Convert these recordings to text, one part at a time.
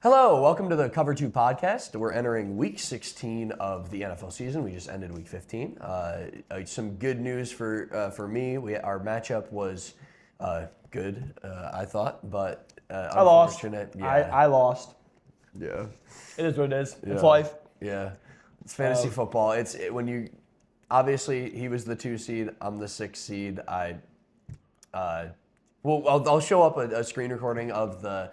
Hello, welcome to the Cover 2 podcast. We're entering week 16 of the NFL season. We just ended week 15. Some good news for me. Our matchup was good, I thought, but I lost. Yeah. I lost. Yeah. It is what it is. Yeah. It's life. Yeah. It's fantasy football. When you obviously he was the 2 seed, I'm the 6 seed. I'll show up a screen recording of the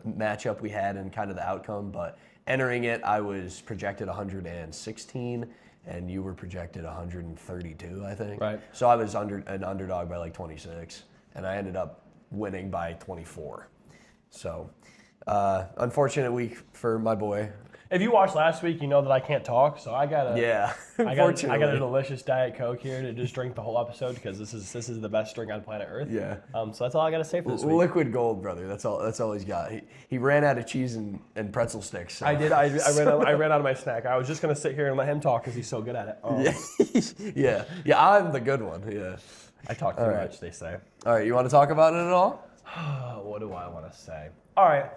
matchup we had and kind of the outcome, but entering it, I was projected 116, and you were projected 132, I think. Right. So I was an underdog by like 26, and I ended up winning by 24. So, unfortunate week for my boy. If you watched last week, you know that I can't talk, so I got I got a delicious Diet Coke here to just drink the whole episode because this is the best drink on planet Earth. Yeah. So that's all I got to say for this week. Liquid gold, brother. That's all he's got. He ran out of cheese and pretzel sticks. So. I did. I ran out of my snack. I was just gonna sit here and let him talk because he's so good at it. Yeah. I'm the good one. Yeah. I talk too much, they say. All right. You want to talk about it at all? What do I want to say? All right.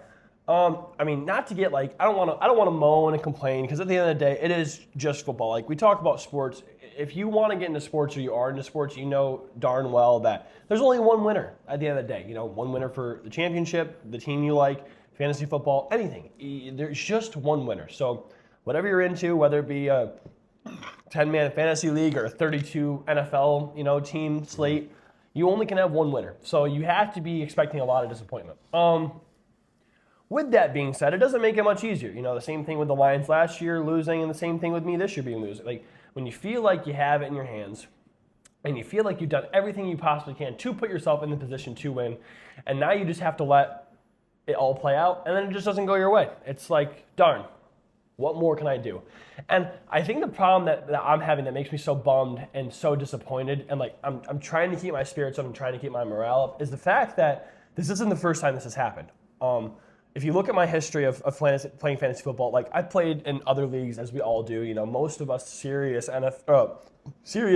I mean, not to get like I don't want to moan and complain because at the end of the day, it is just football. Like we talk about sports. If you want to get into sports or you are into sports, you know darn well that there's only one winner at the end of the day. You know, one winner for the championship, the team you like, fantasy football, anything. There's just one winner. So whatever you're into, whether it be a 10-man fantasy league or a 32 NFL team slate, you only can have one winner. So you have to be expecting a lot of disappointment. With that being said, it doesn't make it much easier. You know, the same thing with the Lions last year losing and the same thing with me this year being losing. Like, when you feel like you have it in your hands and you feel like you've done everything you possibly can to put yourself in the position to win, and now you just have to let it all play out, and then it just doesn't go your way. It's like, darn, what more can I do? And I think the problem that I'm having that makes me so bummed and so disappointed, and like I'm trying to keep my spirits up and trying to keep my morale up, is the fact that this isn't the first time this has happened. If you look at my history of playing fantasy football, like I've played in other leagues, as we all do. You know, most of us serious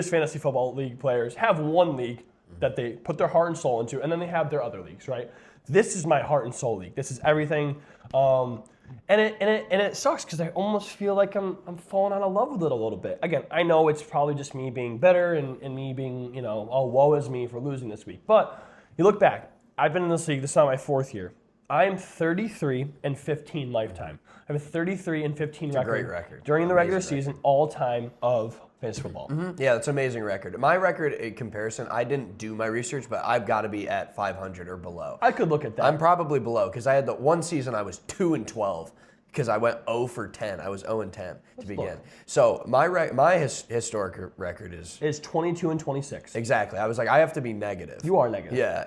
fantasy football league players have one league that they put their heart and soul into, and then they have their other leagues, right? This is my heart and soul league. This is everything, and it sucks because I almost feel like I'm falling out of love with it a little bit. Again, I know it's probably just me being better and me being woe is me for losing this week. But you look back, I've been in this league. This is now my 4th year. I am 33-15 lifetime. I have a 33-15 record. Great record. During the regular season, all time of fantasy football. Mm-hmm. Yeah, that's an amazing record. My record in comparison, I didn't do my research, but I've got to be at 500 or below. I could look at that. I'm probably below because I had the one season I was 2-12 because I went 0 for 10. I was 0-10 to begin. So my historic record is 22-26. Exactly. I was like, I have to be negative. You are negative. Yeah,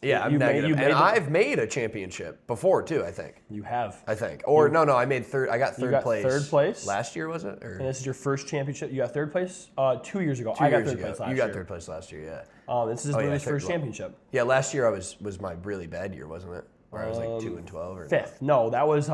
yeah, I'm negative. I've made a championship before too, I think. You have. I think. Or no, I made third. I got third place. Third place last year, was it? Or? And this is your first championship. You got third place 2 years ago. I got third place last year. You got third place last year, yeah. This is Louis' first championship. Yeah, last year was my really bad year, wasn't it? Where I was like 2-12 or 5th. No, that was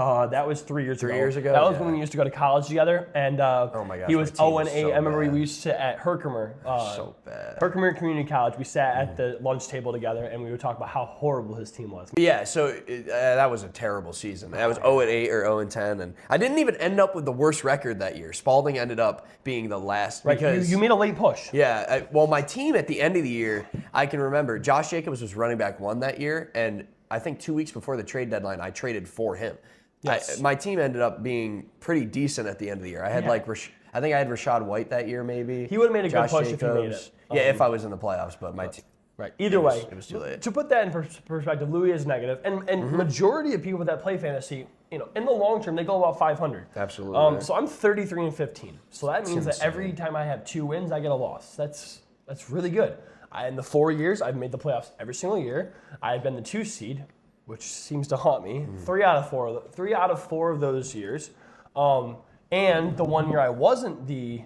3 years ago. 3 years ago. That was when we used to go to college together, and oh my gosh, he was 0-8. So I remember bad. we used to sit at Herkimer. So bad. Herkimer Community College. We sat at the lunch table together, and we would talk about how horrible his team was. Yeah, so that was a terrible season. That was 0-8 or 0-10, and I didn't even end up with the worst record that year. Spalding ended up being the last because you made a late push. Yeah, well, my team at the end of the year, I can remember Josh Jacobs was running back 1 that year, and I think 2 weeks before the trade deadline, I traded for him. Yes. My team ended up being pretty decent at the end of the year. I had I think I had Rashad White that year, maybe. He would have made a Josh good push Jacobs. if he made it. Yeah, if I was in the playoffs, but my team. Right. Either way, it was too late. To put that in perspective, Louis is negative, and majority of people that play fantasy, in the long term, they go about 500. Absolutely. So I'm 33-15. So that means that insane. every time I have 2 wins, I get a loss. That's really good. In the 4 years, I've made the playoffs every single year. I've been the 2 seed, which seems to haunt me. 3 out of 4 of those years, and the 1 year I wasn't the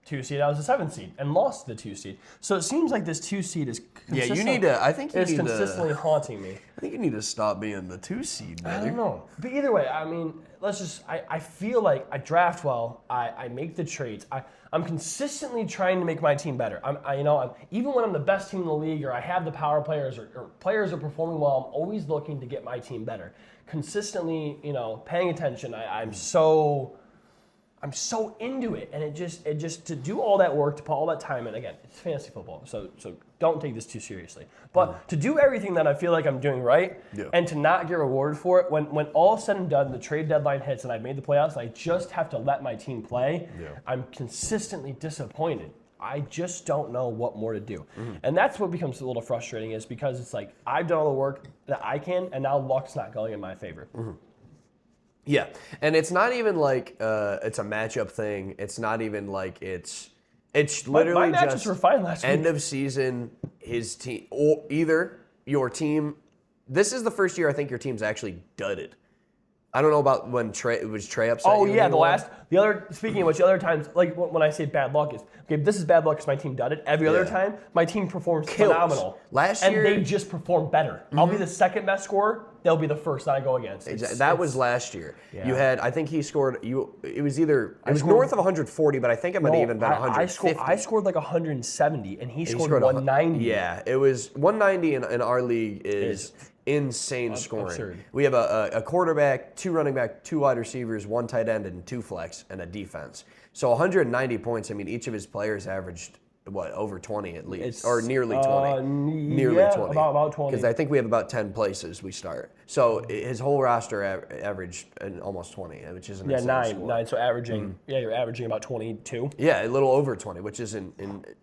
2 seed. I was a 7 seed and lost the 2 seed. So it seems like this 2 seed is You need to. I think you need consistently haunting me. I think you need to stop being the 2 seed, brother. I don't know. But either way, I mean, I feel like I draft well. I make the trades. I'm consistently trying to make my team better. Even when I'm the best team in the league or I have the power players or players are performing well, I'm always looking to get my team better. Consistently, paying attention. I'm so into it, and it just to do all that work, to put all that time in. Again, it's fantasy football, so don't take this too seriously. But to do everything that I feel like I'm doing right, and to not get rewarded for it, when all said and done, the trade deadline hits, and I've made the playoffs, and I just have to let my team play. I'm consistently disappointed. I just don't know what more to do, and that's what becomes a little frustrating. Is because it's like I've done all the work that I can, and now luck's not going in my favor. Yeah, and it's not even like it's a matchup thing. It's not even like it's literally my matchups just were fine last end week. of season. His team, or either your team. This is the first year I think your team's actually dudded. I don't know about when Trey upset. Oh you yeah, speaking of which, the other times, like when I say bad luck is okay. This is bad luck because my team dudded. Every other time, my team performs phenomenal. Last year, and they just perform better. I'll be the second best scorer. They'll be the first that I go against. That was last year. Yeah. You had, I think he scored. It was north of 140, but I think it might have even been 150. I scored like 170, and he scored 190. Yeah, it was 190 in our league is insane scoring. Absurd. We have a quarterback, 2 running back, 2 wide receivers, 1 tight end, and 2 flex, and a defense. So 190 points. I mean, each of his players averaged over 20 at least, or nearly 20. Nearly 20. About 20. Because I think we have about 10 places we start. So his whole roster averaged almost 20, which is an insane score. 9. So averaging, you're averaging about 22. Yeah, a little over 20, which is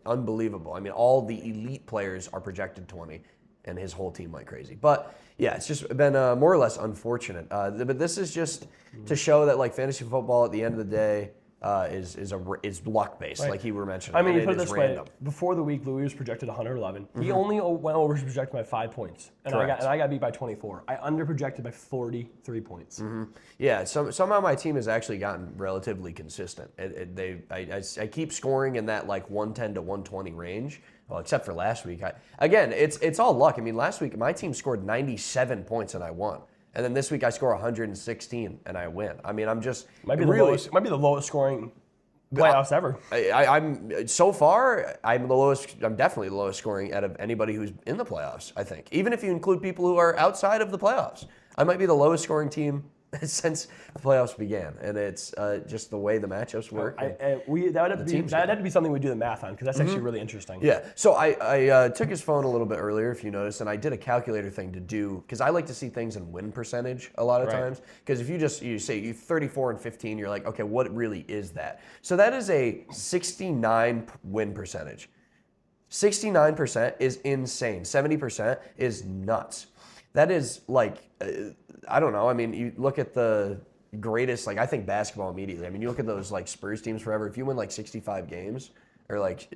unbelievable. I mean, all the elite players are projected 20, and his whole team went crazy. But yeah, it's just been more or less unfortunate. But this is just to show that like fantasy football at the end of the day is luck based, like you were mentioning. I mean, you put it is this random. way: before the week, Louis was projected 111. He only went over his projection by 5 points, and I got beat by 24. I underprojected by 43 points. Yeah, somehow my team has actually gotten relatively consistent. I keep scoring in that like 110 to 120 range. Well, except for last week. It's all luck. I mean, last week my team scored 97 points and I won. And then this week I score 116 and I win. I mean, I'm just Might be the lowest scoring playoffs ever. I'm so far. I'm the lowest. I'm definitely the lowest scoring out of anybody who's in the playoffs. I think, even if you include people who are outside of the playoffs, I might be the lowest scoring team since the playoffs began, and it's just the way the matchups work. That'd have to be something we do the math on because that's actually really interesting. Yeah. So I took his phone a little bit earlier, if you noticed, and I did a calculator thing to do because I like to see things in win percentage a lot of times. Because if you say you 34 and 15, you're like, okay, what really is that? So that is a 69 win percentage. 69% is insane. 70% is nuts. That is like, I don't know. I mean, you look at the greatest, like I think basketball immediately. I mean, you look at those like Spurs teams forever. If you win like 65 games or like,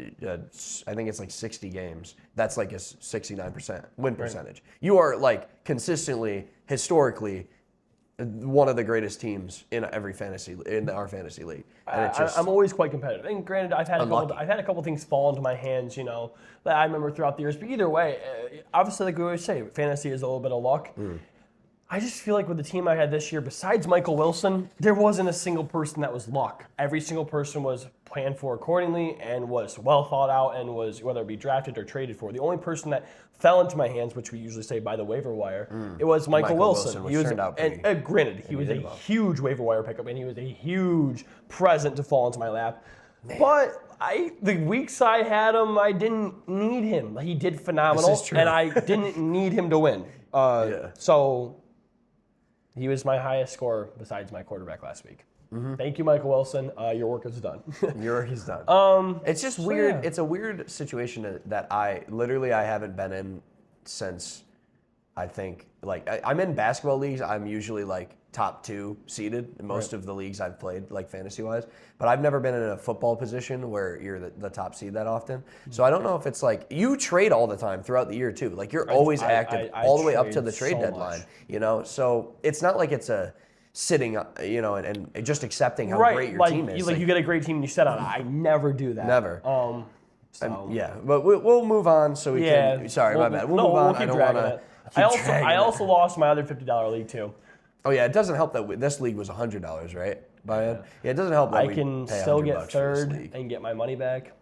I think it's like 60 games, that's like a 69% win percentage. You are like consistently, historically, one of the greatest teams in our fantasy league. And I'm always quite competitive. And granted, I've had a couple things fall into my hands, that I remember throughout the years. But either way, obviously, like we always say, fantasy is a little bit of luck. I just feel like with the team I had this year, besides Michael Wilson, there wasn't a single person that was luck. Every single person was planned for accordingly and was well thought out and was, whether it be drafted or traded for. The only person that fell into my hands, which we usually say by the waiver wire, it was Michael Wilson. Which turned out pretty, and granted, he was a huge waiver wire pickup and he was a huge present to fall into my lap. Man. But the weeks I had him, I didn't need him. He did phenomenal, and I didn't need him to win. So he was my highest scorer besides my quarterback last week. Thank you, Michael Wilson. Your work is done. Your work is done. It's just weird. Yeah. It's a weird situation that I haven't been in since I think I'm in basketball leagues. I'm usually like top 2 seeded in most of the leagues I've played, like fantasy wise. But I've never been in a football position where you're the top seed that often. So I don't know if it's like you trade all the time throughout the year too. Like you're always active all the way up to the trade deadline. So it's not like it's a sitting, and just accepting how Right, great your like, team is. you get a great team and you sit on it. I never do that. Never. So. Yeah, but we'll move on so we can. Sorry, my bad. We'll move on. We'll keep I don't dragging want it. to. I also lost my other $50 league too. Oh yeah, it doesn't help that this league was $100, right? Yeah, it doesn't help that I can still get third and get my money back.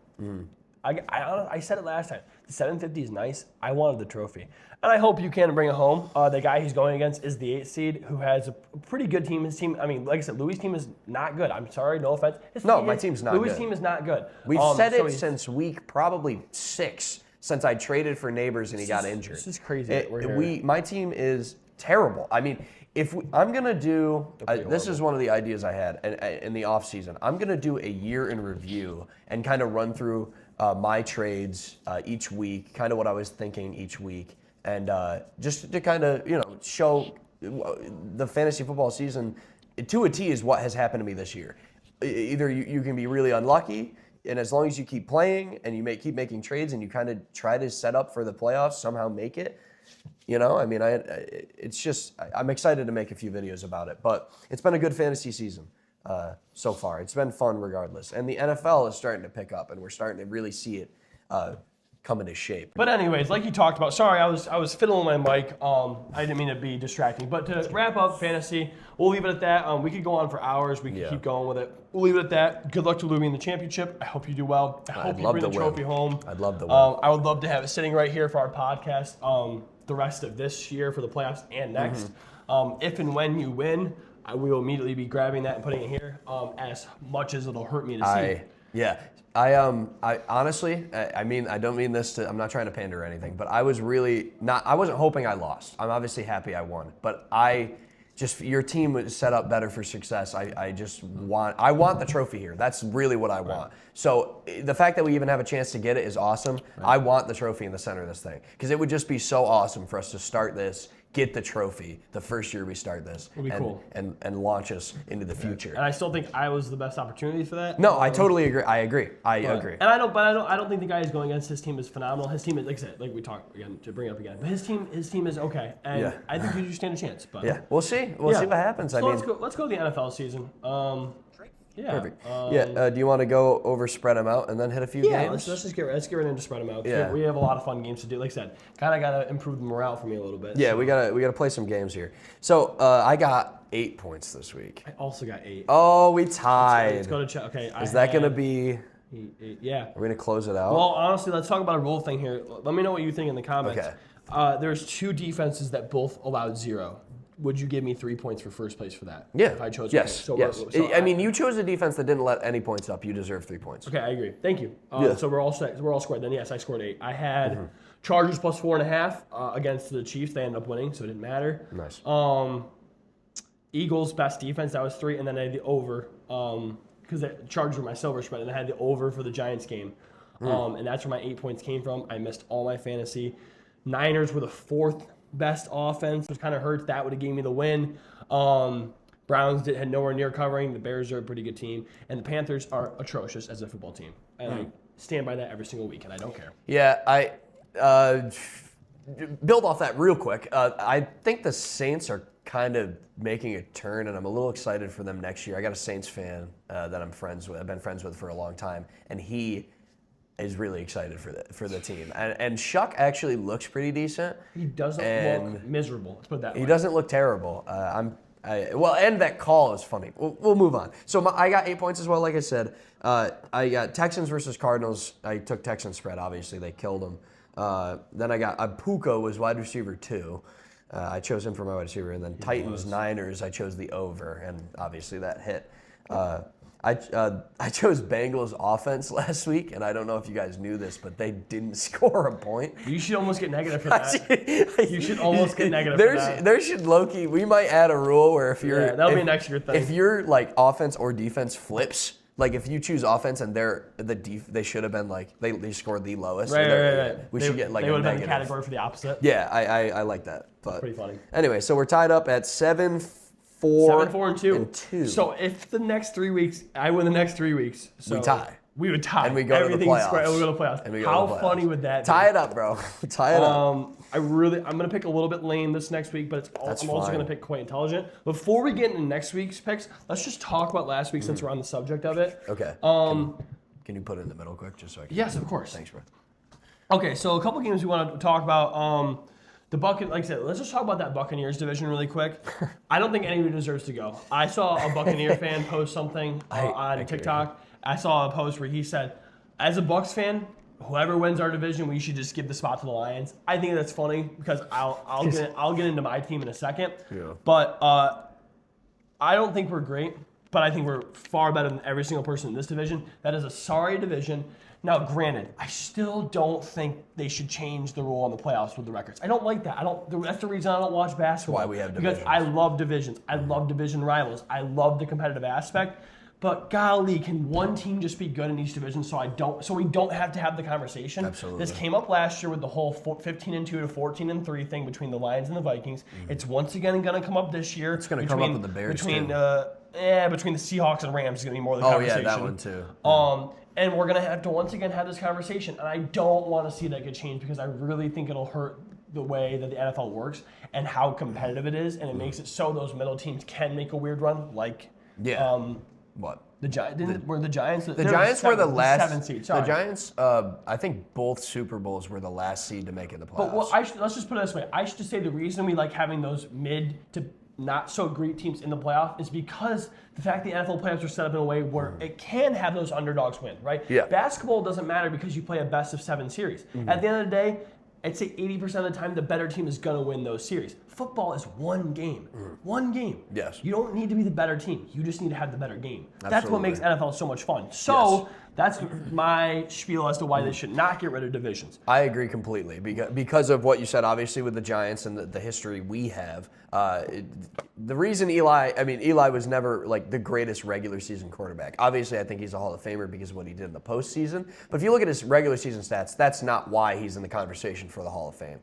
I said it last time. The 750 is nice. I wanted the trophy, and I hope you can bring it home. The guy he's going against is the 8th seed, who has a pretty good team. His team, I mean, like I said, Louis' team is not good. I'm sorry, no offense. My team's not good. Louis' team is not good. We've said it since week probably 6, since I traded for Neighbors and he got injured. This is crazy. My team is terrible. I mean, I'm gonna do, this is one of the ideas I had in the off season. I'm gonna do a year in review and kind of run through my trades each week, kind of what I was thinking each week, and just to kind of show the fantasy football season to a T is what has happened to me this year. Either you can be really unlucky, and as long as you keep playing and you keep making trades and you kind of try to set up for the playoffs, somehow make it. I mean, it's just, I'm excited to make a few videos about it, but it's been a good fantasy season so far. It's been fun regardless. And the NFL is starting to pick up, and we're starting to really see it come into shape. But anyways, like you talked about, sorry, I was fiddling my mic. I didn't mean to be distracting. But to wrap up fantasy, we'll leave it at that. We could go on for hours. We could keep going with it. We'll leave it at that. Good luck to Louis in the championship. I hope you do well. I hope you bring the trophy home. I'd love to win. I would love to have it sitting right here for our podcast the rest of this year for the playoffs and next. If and when you win, we will immediately be grabbing that and putting it here as much as it'll hurt me to see. I honestly, I mean, I don't mean this to, I'm not trying to pander or anything, but I wasn't hoping I lost. I'm obviously happy I won, but your team was set up better for success. I want the trophy here. That's really what I want. So the fact that we even have a chance to get it is awesome. I want the trophy in the center of this thing because it would just be so awesome for us to start this, get the trophy the first year we start this, and launch us into the future. And I still think I was the best opportunity for that. No, I totally agree. I agree. I agree. And I don't think the guy who's going against his team is phenomenal. His team is, like I said, like we talked again to bring it up again. But his team is okay, and I think you stand a chance. But yeah, we'll see. We'll see what happens. So let's go to the NFL season. Perfect. Do you want to go over spread them out and then hit a few games? Yeah, let's get right into spread them out. Yeah. We have a lot of fun games to do. Like I said, kind of got to improve the morale for me a little bit. Yeah, so. we gotta play some games here. So I got 8 points this week. I also got 8. Oh, we tied. Let's go to okay. Is that gonna be? 8, yeah. We're gonna close it out. Well, honestly, let's talk about a rule thing here. Let me know what you think in the comments. Okay. There's 2 defenses that both allowed 0. Would you give me 3 points for first place for that? Yeah. If I chose yes. I mean, you chose a defense that didn't let any points up. You deserve 3 points. Okay, I agree. Thank you. So we're all scored. Then yes, I scored 8. I had Chargers plus 4.5 against the Chiefs. They ended up winning, so it didn't matter. Nice. Eagles best defense. That was 3, and then I had the over because the Chargers were my silver spread, and I had the over for the Giants game, and that's where my 8 points came from. I missed all my fantasy. Niners were the 4th best offense, which kind of hurts. That would have gave me the win. Browns had nowhere near covering. The Bears are a pretty good team, and the Panthers are atrocious as a football team. And I stand by that every single week, and I don't care. Yeah, I build off that real quick. I think the Saints are kind of making a turn, and I'm a little excited for them next year. I got a Saints fan that I'm friends with. I've been friends with for a long time, and he is really excited for the team. And Shuck actually looks pretty decent. He doesn't look miserable. Let's put it that way. He doesn't look terrible. And that call is funny. We'll move on. So I got 8 points as well, like I said. I got Texans versus Cardinals. I took Texans spread, obviously. They killed them. Then I got Puka was wide receiver 2. I chose him for my wide receiver. And then Titans-Niners, I chose the over, and obviously that hit. I chose Bengals offense last week, and I don't know if you guys knew this, but they didn't score a point. You should almost get negative for that. You should almost get negative for that. There should low-key, we might add a rule where if you're... that'll be an next year thing. If your offense or defense flips, like if you choose offense and they should have been they scored the lowest. Right. We should get they would have been the category for the opposite. Yeah, I like that. But pretty funny. Anyway, so we're tied up at 7-4 and 2. So if the next 3 weeks, I win the next 3 weeks, so we would tie. And we go to the playoffs. We go to the playoffs. How funny would that be? Tie it up, bro. Tie it up. I'm going to pick a little bit lame this next week, but I'm also going to pick quite intelligent. Before we get into next week's picks, let's just talk about last week since we're on the subject of it. Okay. Can you put it in the middle quick, just so I can? Yes, of course. Thanks, bro. Okay, so a couple games we want to talk about. Like I said, let's just talk about that Buccaneers division really quick. I don't think anybody deserves to go. I saw a Buccaneer fan post something on TikTok. I saw a post where he said, as a Bucs fan, whoever wins our division, we should just give the spot to the Lions. I think that's funny because I'll get into my team in a second. Yeah. But I don't think we're great, but I think we're far better than every single person in this division. That is a sorry division. Now, granted, I still don't think they should change the rule on the playoffs with the records. I don't like that. That's the reason I don't watch basketball. Why we have divisions. Because I love divisions. I love division rivals. I love the competitive aspect. But golly, can one team just be good in each division so we don't have to have the conversation? Absolutely. This came up last year with the whole 15-2 to 14-3 thing between the Lions and the Vikings. Mm-hmm. It's once again going to come up this year. It's going to come up with the Bears between the Seahawks and Rams is going to be more the conversation. Oh yeah, that one too. And we're going to have to once again have this conversation. And I don't want to see that get changed because I really think it'll hurt the way that the NFL works and how competitive it is. And it makes it so those middle teams can make a weird run. Like, what? The Giants were the Giants. The Giants were the last 7 seed. Sorry. The Giants, I think both Super Bowls were the last seed to make it in the playoffs. But let's just put it this way. I should just say the reason we like having those mid to not so great teams in the playoff is because the fact the NFL playoffs are set up in a way where it can have those underdogs win, right? Yeah. Basketball doesn't matter because you play a best of 7 series. Mm-hmm. At the end of the day, I'd say 80% of the time the better team is going to win those series. Football is one game. One game. Yes. You don't need to be the better team. You just need to have the better game. Absolutely. That's what makes NFL so much fun. So that's my spiel as to why they should not get rid of divisions. I agree completely because of what you said, obviously, with the Giants and the history we have. The reason Eli was never like the greatest regular season quarterback. Obviously, I think he's a Hall of Famer because of what he did in the postseason. But if you look at his regular season stats, that's not why he's in the conversation for the Hall of Fame.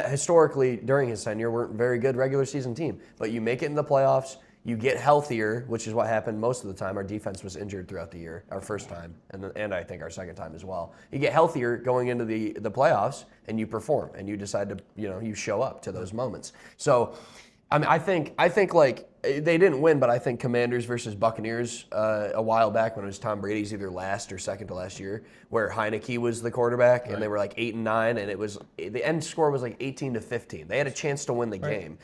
Historically, during his tenure, weren't a very good regular season team. But you make it in the playoffs. You get healthier, which is what happened most of the time. Our defense was injured throughout the year, our first time, and I think our second time as well. You get healthier going into the playoffs, and you perform, and you decide to, you show up to those moments. So, I mean, I think like they didn't win, but I think Commanders versus Buccaneers a while back when it was Tom Brady's either last or second to last year, where Heineke was the quarterback, and they were like 8-9, and it was the end score was like 18-15. They had a chance to win the game,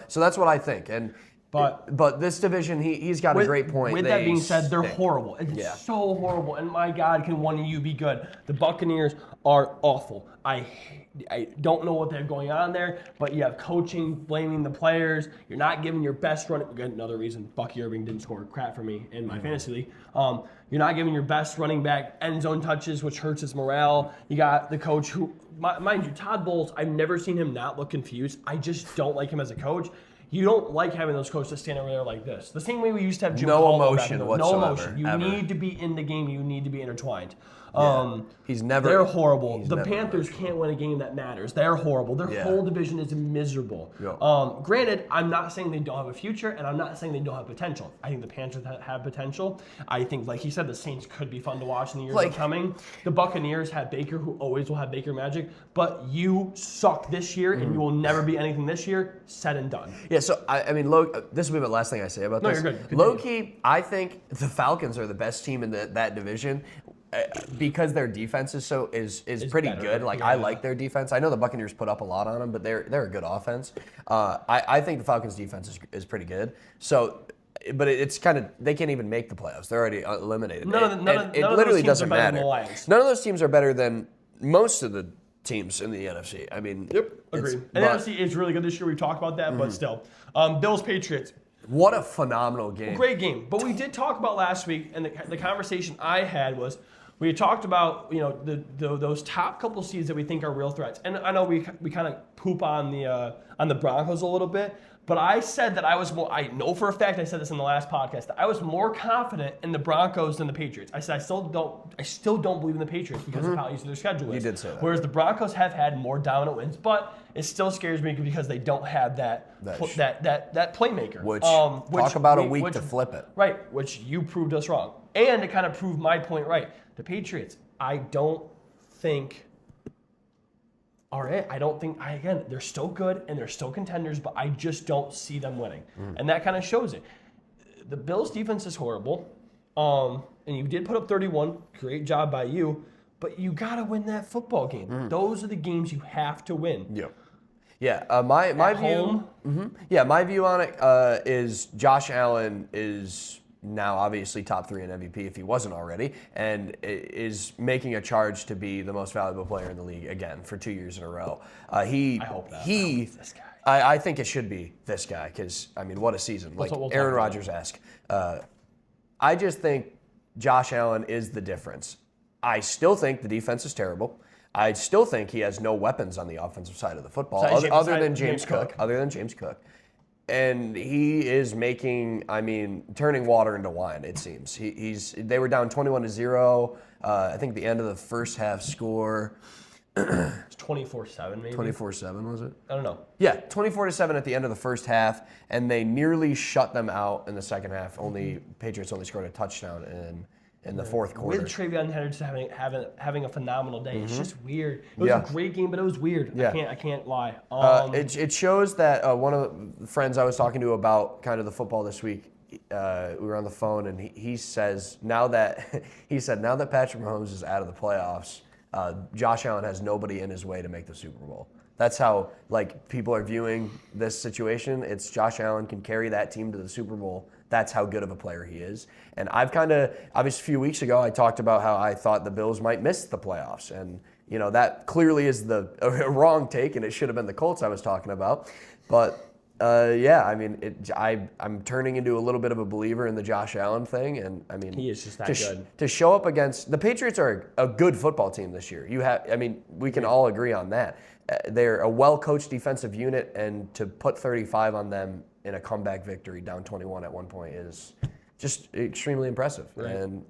So that's what I think, and. But this division, he's got a great point. With that being said, they're horrible. It's so horrible. And my God, can one of you be good? The Buccaneers are awful. I don't know what they have going on there, but you have coaching blaming the players. You're not giving your best running. Another reason Bucky Irving didn't score crap for me in my fantasy league. You're not giving your best running back end zone touches, which hurts his morale. You got the coach who, mind you, Todd Bowles. I've never seen him not look confused. I just don't like him as a coach. You don't like having those coaches stand over there like this. The same way we used to have Jim No Caldwell emotion whatsoever. No emotion. You ever. need to be in the game. You need to be intertwined. He's never. They're horrible. The Panthers can't win a game that matters. They're horrible. Their whole division is miserable. Yeah. Granted, I'm not saying they don't have a future, and I'm not saying they don't have potential. I think the Panthers have potential. I think, like he said, the Saints could be fun to watch in the years coming. The Buccaneers have Baker, who always will have Baker magic, but you suck this year, and you will never be anything this year. Said and done. Yeah. So I mean, this will be the last thing I say about this. No, you're good. Low key, I think the Falcons are the best team in that division. Because their defense is pretty better. good. Like I like their defense. I know the Buccaneers put up a lot on them, but they're a good offense. I think the Falcons' defense is pretty good. So, but it's kind of they can't even make the playoffs. They're already eliminated. None of literally those teams doesn't are better than matter. the Lions. None of those teams are better than most of the teams in the NFC. I mean, Agreed. And the NFC is really good this year. We've talked about that, but still, Bills Patriots. What a phenomenal game! Great game. But we did talk about last week, and the conversation I had was. We had talked about those top couple seeds that we think are real threats, and I know we kind of poop on the Broncos a little bit, but I said that I know for a fact I said this in the last podcast that I was more confident in the Broncos than the Patriots. I said I still don't believe in the Patriots because of how easy their schedule is. You did say that. Whereas the Broncos have had more dominant wins, but it still scares me because they don't have that playmaker. Which talk about a week to flip it. Right, which you proved us wrong. And it kind of proved my point right. The Patriots, I don't think are it. I don't think, again, they're still good and they're still contenders, but I just don't see them winning. And that kind of shows it. The Bills' defense is horrible. And you did put up 31. Great job by you. But you got to win that football game. Those are the games you have to win. Yeah. Yeah, my view. Yeah, my view on it is Josh Allen is now obviously top 3 in MVP if he wasn't already, and is making a charge to be the most valuable player in the league again for 2 years in a row. I hope that. It's this guy. I think it should be this guy because I mean, what a season! Like we'll Aaron Rodgers-esque. I just think Josh Allen is the difference. I still think the defense is terrible. I still think he has no weapons on the offensive side of the football other than James Cook. And he is turning water into wine, it seems. They were down 21-0. I think the end of the first half score. It's 24-7 maybe? 24-7 was it? I don't know. Yeah, 24-7 at the end of the first half, and they nearly shut them out in the second half. Patriots only scored a touchdown in the fourth quarter. With Travion Henderson having a phenomenal day. It's just weird. It was a great game, but it was weird. Yeah. I can't lie. It shows that one of the friends I was talking to about kind of the football this week, we were on the phone, and he says now that Patrick Mahomes is out of the playoffs, Josh Allen has nobody in his way to make the Super Bowl. That's how people are viewing this situation. It's Josh Allen can carry that team to the Super Bowl. That's how good of a player he is. And obviously a few weeks ago, I talked about how I thought the Bills might miss the playoffs. And, that clearly is a wrong take, and it should have been the Colts I was talking about. But, I'm turning into a little bit of a believer in the Josh Allen thing. And, he is just that good. To show up against – the Patriots are a good football team this year. We can all agree on that. They're a well-coached defensive unit, and to put 35 on them in a comeback victory down 21 at one point is just extremely impressive. Right. And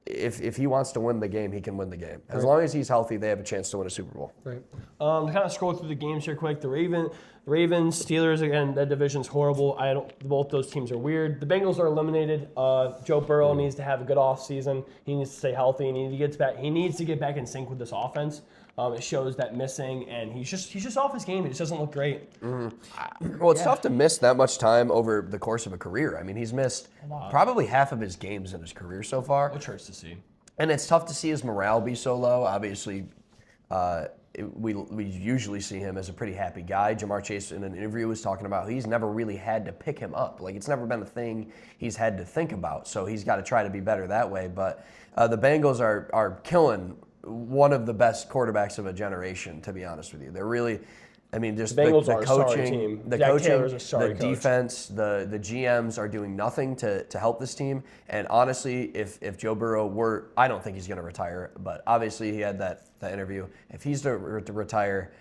if he wants to win the game, he can win the game. As long as he's healthy, they have a chance to win a Super Bowl. Right. To kind of scroll through the games here quick, the Ravens, Steelers, again, that division's horrible. Both those teams are weird. The Bengals are eliminated. Joe Burrow needs to have a good offseason. He needs to stay healthy, and he needs to get back in sync with this offense. It shows that missing, and he's just off his game. It just doesn't look great. Well, it's tough to miss that much time over the course of a career. He's missed probably half of his games in his career so far. Which hurts to see. And it's tough to see his morale be so low. Obviously, we usually see him as a pretty happy guy. Jamar Chase in an interview was talking about he's never really had to pick him up. It's never been a thing he's had to think about. So he's got to try to be better that way. But the Bengals are killing one of the best quarterbacks of a generation, to be honest with you. They're really, just the coaching, the defense, the GMs are doing nothing to help this team. And honestly, if Joe Burrow I don't think he's going to retire, but obviously he had that interview. If he's to retire,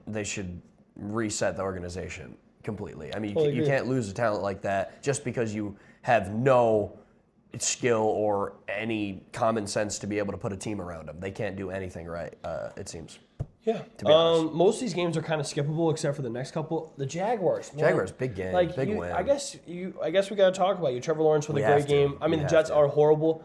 they should reset the organization completely. You can't lose a talent like that just because you have no skill or any common sense to be able to put a team around them. They can't do anything right, it seems. Yeah. To be honest. Most of these games are kind of skippable except for the next couple. The Jaguars. Man. Jaguars, big game, big win. I guess we got to talk about you. Trevor Lawrence with a great game. The Jets are horrible.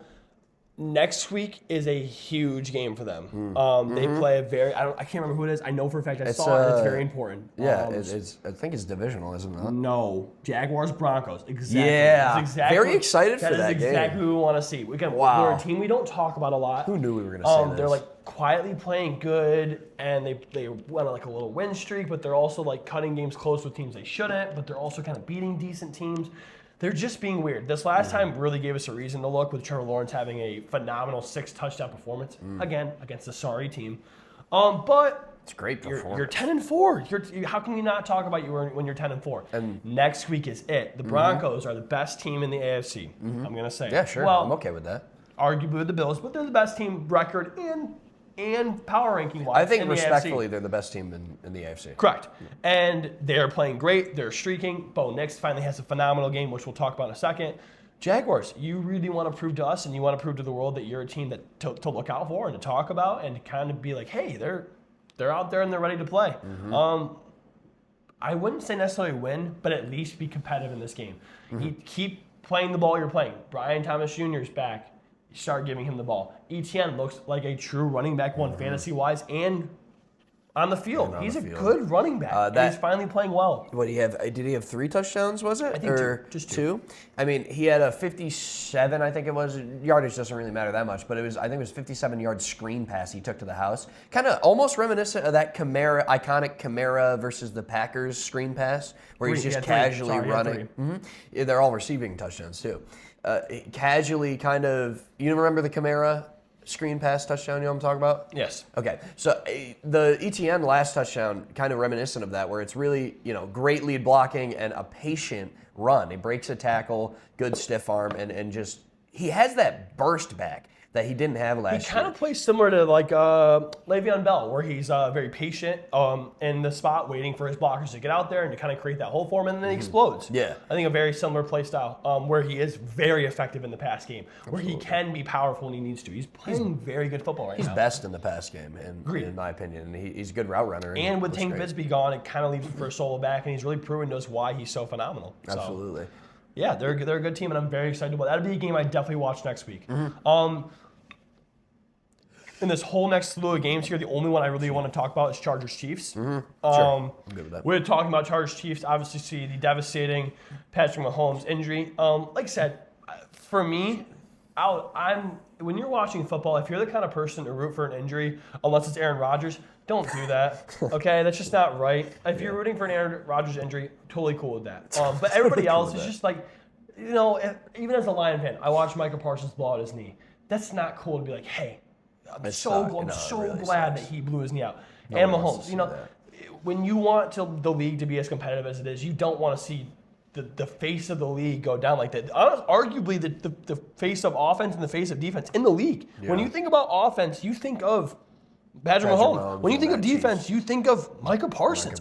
Next week is a huge game for them. They play I can't remember who it is. I know for a fact I saw it. It's very important. Yeah, I think it's divisional, isn't it? No, Jaguars Broncos. Exactly. Yeah, very excited for that game. That is exactly what we want to see. We're a team we don't talk about a lot. Who knew we were going to say this? They're quietly playing good, and they went on a little win streak, but they're also cutting games close with teams they shouldn't. But they're also kind of beating decent teams. They're just being weird. This last time really gave us a reason to look with Trevor Lawrence having a phenomenal 6-touchdown performance, again, against a sorry team. But it's a great performance. You're 10-4. How can you not talk about you when you're 10-4? And next week is it. The Broncos are the best team in the AFC. I'm going to say. Yeah, sure. Well, I'm okay with that. Arguably with the Bills, but they're the best team record and power ranking wise. I think respectfully they're the best team in the AFC. Correct. And they're playing great. They're streaking. Bo Nix finally has a phenomenal game, which we'll talk about in a second. Jaguars, you really want to prove to us and you want to prove to the world that you're a team that to look out for and to talk about and to kind of be like, hey, they're out there and they're ready to play. I wouldn't say necessarily win, but at least be competitive in this game. You keep playing the ball you're playing. Brian Thomas Jr. is back. You start giving him the ball. ETN looks like a true running back one fantasy-wise and On the field. on He's the a field. good running back. And he's finally playing well. What did he have? Did he have 3 touchdowns? Was it? I think or two. Just two. I mean, he had a 57. I think it was. Yardage doesn't really matter that much, but it was. I think it was 57-yard screen pass he took to the house. Kind of almost reminiscent of that iconic Kamara versus the Packers screen pass, where he's just casually running. Yeah, they're all receiving touchdowns too. Casually, kind of. You remember the Kamara screen pass touchdown, you know what I'm talking about? Yes. Okay, so the ETN last touchdown, kind of reminiscent of that, where it's really, great lead blocking and a patient run. He breaks a tackle, good stiff arm, and just, he has that burst back that he didn't have last year. He kind of plays similar to like Le'Veon Bell, where he's very patient in the spot, waiting for his blockers to get out there and to kind of create that hole for him, and then he explodes. Yeah. I think a very similar play style where he is very effective in the pass game, where he can be powerful when he needs to. He's playing very good football right now. He's best in the pass game, in my opinion. And he's a good route runner. And with Tank Bigsby gone, it kind of leaves him for a solo back, and he's really proven to us why he's so phenomenal. Absolutely. So, yeah, they're a good team, and I'm very excited about that. That'll be a game I definitely watch next week. In this whole next slew of games here, the only one I really want to talk about is Chargers-Chiefs. Sure, I'm good with that. We're talking about Chargers-Chiefs, obviously see the devastating Patrick Mahomes injury. Like I said, for me, when you're watching football, if you're the kind of person to root for an injury, unless it's Aaron Rodgers, don't do that. Okay, that's just not right. If you're rooting for an Aaron Rodgers injury, totally cool with that. But everybody else is just like, even as a Lion fan, I watched Micah Parsons blow out his knee. That's not cool to be like, hey, I'm so glad that he blew his knee out. And Mahomes, when you want the league to be as competitive as it is, you don't want to see the face of the league go down like that. Arguably, the face of offense and the face of defense in the league. Yeah. When you think about offense, you think of Patrick Mahomes. When you think of defense, you think of Micah Parsons.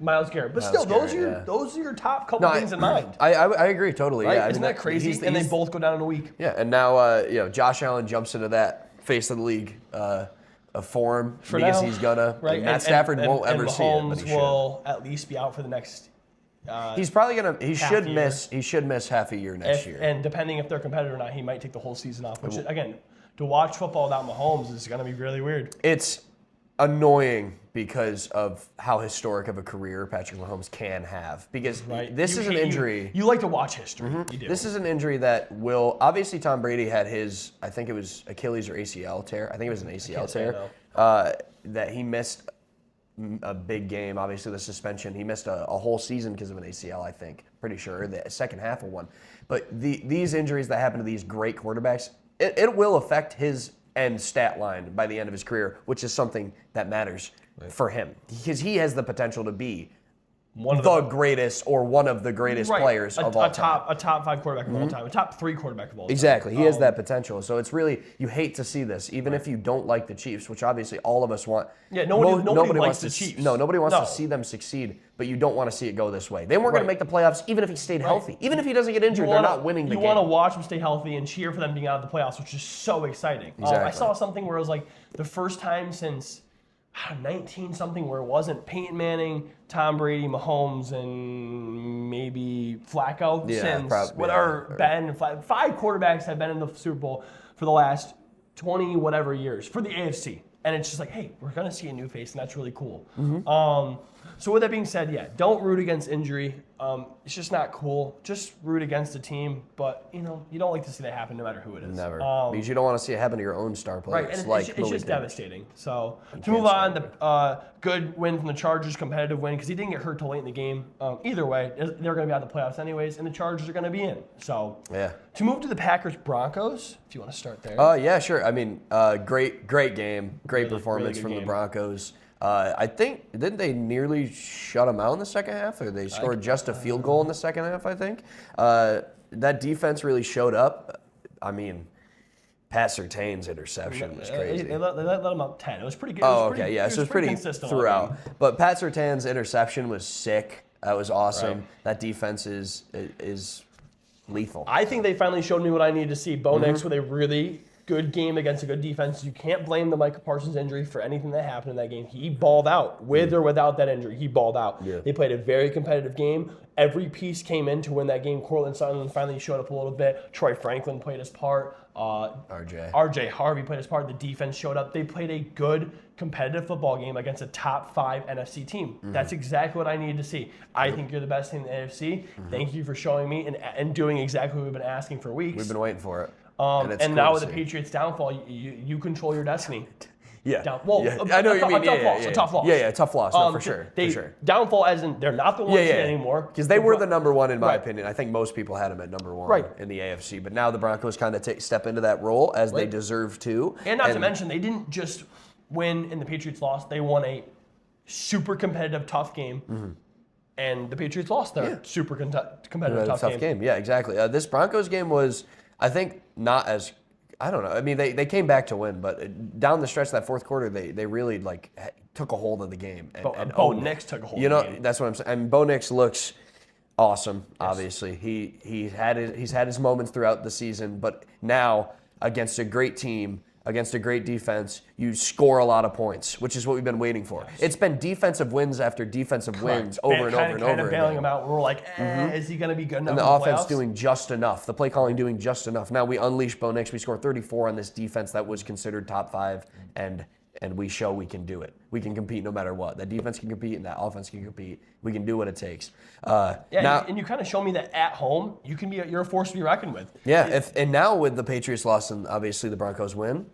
Myles Garrett. But still, those are your top couple things in mind. I agree totally. Right? Yeah, Isn't that crazy? And they both go down in a week. Yeah, and now Josh Allen jumps into that face of the league form because he's gonna. Right. Matt Stafford won't ever see it, but he should. Will at least be out for the next. He's probably gonna. He should miss half a year next year. And depending if they're competitive or not, he might take the whole season off. Which again, to watch football without Mahomes is gonna be really weird. It's annoying because of how historic of a career Patrick Mahomes can have. Because this is an injury. You like to watch history. You do. This is an injury that will obviously Tom Brady had his, I think it was Achilles or ACL tear. I think it was an ACL tear that he missed a big game. Obviously the suspension. He missed a whole season because of an ACL. I think pretty sure the second half of one. But these injuries that happen to these great quarterbacks, it will affect his end stat line by the end of his career, which is something that matters for him because he has the potential to be one of the greatest players of all time. A top 5 quarterback of all time, a top 3 quarterback of all time. Exactly. He has that potential. So it's really, you hate to see this, even if you don't like the Chiefs, which obviously all of us want. Yeah, nobody likes the Chiefs. No, nobody wants to see them succeed, but you don't want to see it go this way. They weren't going to make the playoffs even if he stayed healthy. Even if he doesn't get injured, they're not winning the game. You want to watch them stay healthy and cheer for them being out of the playoffs, which is so exciting. Exactly. I saw something where it was like the first time since 19-something where it wasn't Peyton Manning, Tom Brady, Mahomes, and maybe Flacco Ben. 5 quarterbacks have been in the Super Bowl for the last 20 whatever years for the AFC. And it's just like, hey, we're going to see a new face, and that's really cool. So with that being said, don't root against injury. It's just not cool. Just root against the team. But, you don't like to see that happen no matter who it is. Never. Because you don't want to see it happen to your own star players. Right, and it's just devastating. So to move on, the good win from the Chargers, competitive win, because he didn't get hurt till late in the game. Either way, they're going to be out of the playoffs anyways, and the Chargers are going to be in. So to move to the Packers-Broncos, if you want to start there. Yeah, sure. I mean, great game. Great performance from the Broncos. I think, didn't they nearly shut them out in the second half? Or they scored just a field goal in the second half, I think. That defense really showed up. I mean, Pat Surtain's interception was crazy. They let him out 10. It was pretty good. So it was pretty consistent throughout. But Pat Surtain's interception was sick. That was awesome. Right. That defense is lethal. I think they finally showed me what I needed to see. Bo Nix with a really good game against a good defense. You can't blame the Micah Parsons injury for anything that happened in that game. He balled out. With or without that injury, he balled out. Yeah. They played a very competitive game. Every piece came in to win that game. Cortland Sutton finally showed up a little bit. Troy Franklin played his part. RJ Harvey played his part. The defense showed up. They played a good, competitive football game against a top 5 NFC team. That's exactly what I needed to see. I think you're the best team in the AFC. Thank you for showing me and doing exactly what we've been asking for weeks. We've been waiting for it. And now with the Patriots' downfall, you control your destiny. Yeah. I know what you mean. A tough loss. Yeah, tough loss. No, for sure. Downfall as in they're not the one seed anymore. Because they were the number one in my opinion. I think most people had them at number one in the AFC. But now the Broncos kind of step into that role as they deserve to. And not to mention, they didn't just win and the Patriots lost. They won a super competitive, tough game. And the Patriots lost their super competitive, tough game. Yeah, exactly. This Broncos game was, I think, not as... I don't know. I mean, they came back to win, but down the stretch of that fourth quarter, they really took a hold of the game. And Bo Nix took a hold of the game. That's what I'm saying. And Bo Nix looks awesome, obviously. He's had his moments throughout the season, but now against a great team, against a great defense, you score a lot of points, which is what we've been waiting for. Yes. It's been defensive wins after defensive wins over and over and over again. Kind of bailing them out. We're like, is he going to be good enough? And the offense doing just enough. The play calling doing just enough. Now we unleash Bo Nix. We score 34 on this defense that was considered top 5, and we show we can do it. We can compete no matter what. That defense can compete and that offense can compete. We can do what it takes. And you kind of show me that at home you're a force to be reckoned with. Yeah, and now with the Patriots loss and obviously the Broncos win,